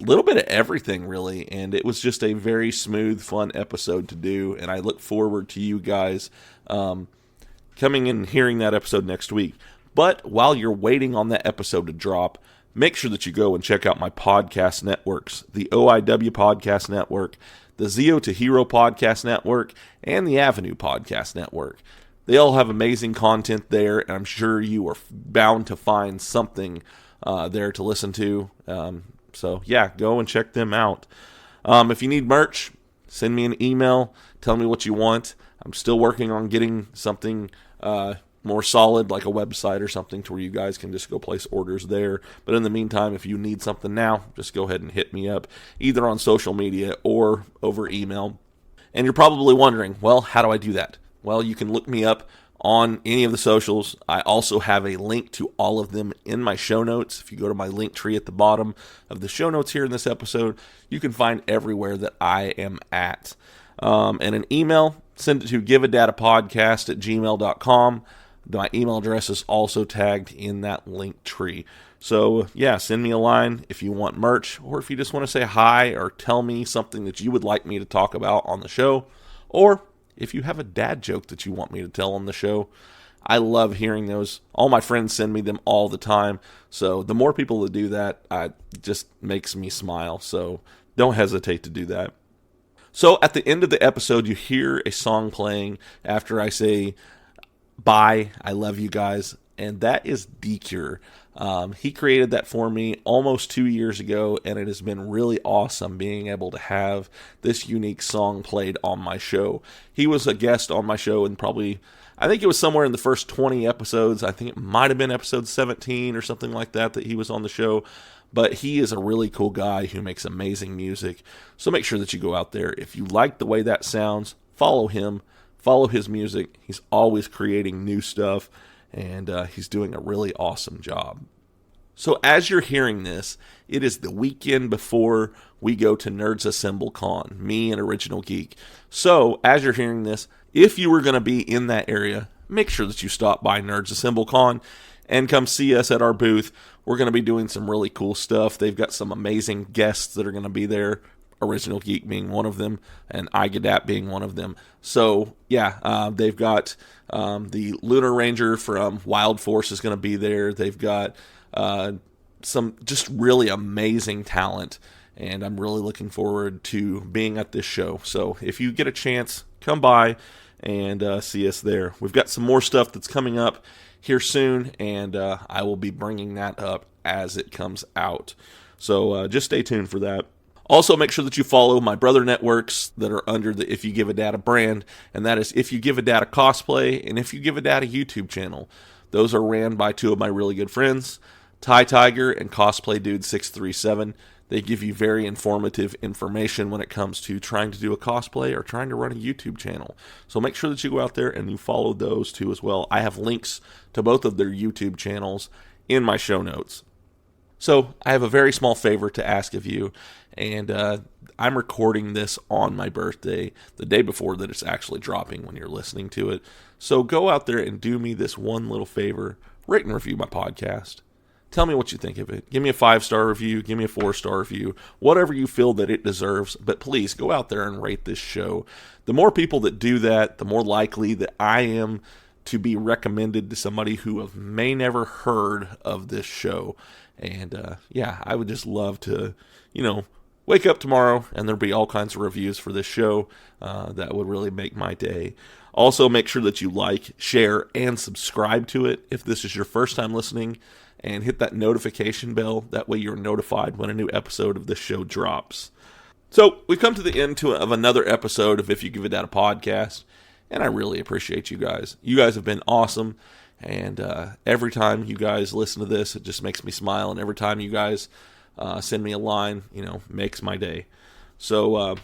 Speaker 1: little bit of everything, really, and it was just a very smooth, fun episode to do, and I look forward to you guys coming in and hearing that episode next week. But while you're waiting on that episode to drop, make sure that you go and check out my podcast networks, the OIW Podcast Network, the Zio to Hero Podcast Network, and the Avenue Podcast Network. They all have amazing content there, and I'm sure you are bound to find something there to listen to. So, yeah, go and check them out. If you need merch, send me an email. Tell me what you want. I'm still working on getting something more solid, like a website or something, to where you guys can just go place orders there. But in the meantime, if you need something now, just go ahead and hit me up, either on social media or over email. And you're probably wondering, well, how do I do that? Well, you can look me up on any of the socials. I also have a link to all of them in my show notes. If you go to my link tree at the bottom of the show notes here in this episode, you can find everywhere that I am at. And an email, send it to giveadatapodcast@gmail.com. My email address is also tagged in that link tree. So, yeah, send me a line if you want merch, or if you just want to say hi or tell me something that you would like me to talk about on the show, or if you have a dad joke that you want me to tell on the show. I love hearing those. All my friends send me them all the time. So the more people that do that, it just makes me smile. So don't hesitate to do that. So at the end of the episode, you hear a song playing after I say, bye, I love you guys, and that is D-Cure. He created that for me almost 2 years ago, and it has been really awesome being able to have this unique song played on my show. He was a guest on my show and probably, I think it was somewhere in the first 20 episodes. I think it might have been episode 17 or something like that he was on the show. But he is a really cool guy who makes amazing music. So make sure that you go out there. If you like the way that sounds, follow him. Follow his music. He's always creating new stuff. And he's doing a really awesome job. So as you're hearing this, it is the weekend before we go to Nerds Assemble Con, me and Original Geek. So as you're hearing this, if you were going to be in that area, make sure that you stop by Nerds Assemble Con and come see us at our booth. We're going to be doing some really cool stuff. They've got some amazing guests that are going to be there, Original Geek being one of them, and iGadat being one of them. So, yeah, they've got the Lunar Ranger from Wild Force is going to be there. They've got some just really amazing talent, and I'm really looking forward to being at this show. So, if you get a chance, come by and see us there. We've got some more stuff that's coming up here soon, and I will be bringing that up as it comes out. So just stay tuned for that. Also, make sure that you follow my brother networks that are under the If You Give a Data brand, and that is If You Give a Data Cosplay and If You Give a Data YouTube channel. Those are ran by two of my really good friends, Ty Tiger and Cosplay Dude 637. They give you very informative information when it comes to trying to do a cosplay or trying to run a YouTube channel. So make sure that you go out there and you follow those two as well. I have links to both of their YouTube channels in my show notes. So I have a very small favor to ask of you, and I'm recording this on my birthday, the day before that it's actually dropping when you're listening to it. So go out there and do me this one little favor, rate and review my podcast. Tell me what you think of it. Give me a 5-star review. Give me a 4-star review. Whatever you feel that it deserves. But please, go out there and rate this show. The more people that do that, the more likely that I am to be recommended to somebody who may never heard of this show. And, yeah, I would just love to, wake up tomorrow and there'll be all kinds of reviews for this show. That would really make my day. Also, make sure that you like, share, and subscribe to it if this is your first time listening. And hit that notification bell. That way you're notified when a new episode of this show drops. So, we've come to the end of another episode of If You Give a Data Podcast. And I really appreciate you guys. You guys have been awesome. And every time you guys listen to this, it just makes me smile. And every time you guys send me a line, makes my day. So,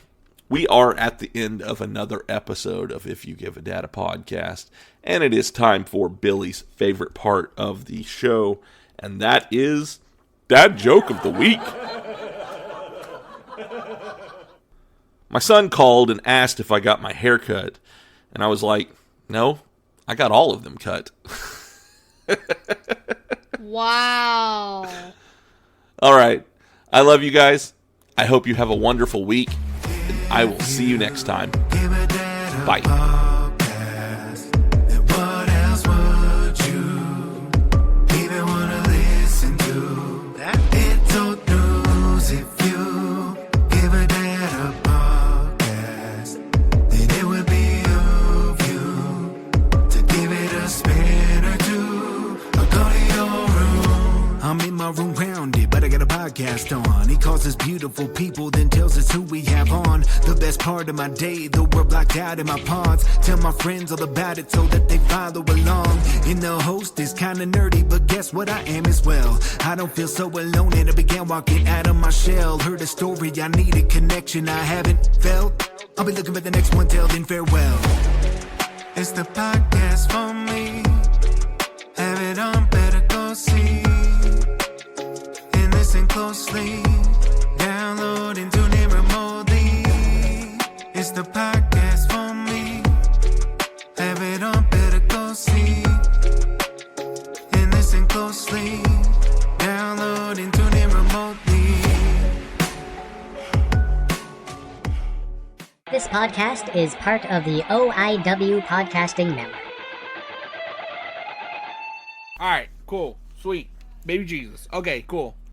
Speaker 1: we are at the end of another episode of If You Give a Data Podcast. And it is time for Billy's favorite part of the show. And that is Dad Joke of the Week. My son called and asked if I got my hair cut. And I was like, no, I got all of them cut.
Speaker 3: Wow.
Speaker 1: All right. I love you guys. I hope you have a wonderful week. And I will see you next time. Bye.
Speaker 17: Room rounded, but I got a podcast on. He calls us beautiful people, then tells us who we have on. The best part of my day, though we're blocked out in my pods. Tell my friends all about it so that they follow along. And the host is kinda nerdy, but guess what I am as well. I don't feel so alone, and I began walking out of my shell. Heard a story, I need a connection I haven't felt. I'll be looking for the next one, till then farewell. It's the podcast for me. Have it on, better go see. Listen closely, download and tune in remotely. It's the podcast for me. Have it on, better go see. And listen closely, download and tune in remotely.
Speaker 18: This podcast is part of the OIW Podcasting Network.
Speaker 5: Alright, cool, sweet. Baby Jesus. Okay, cool.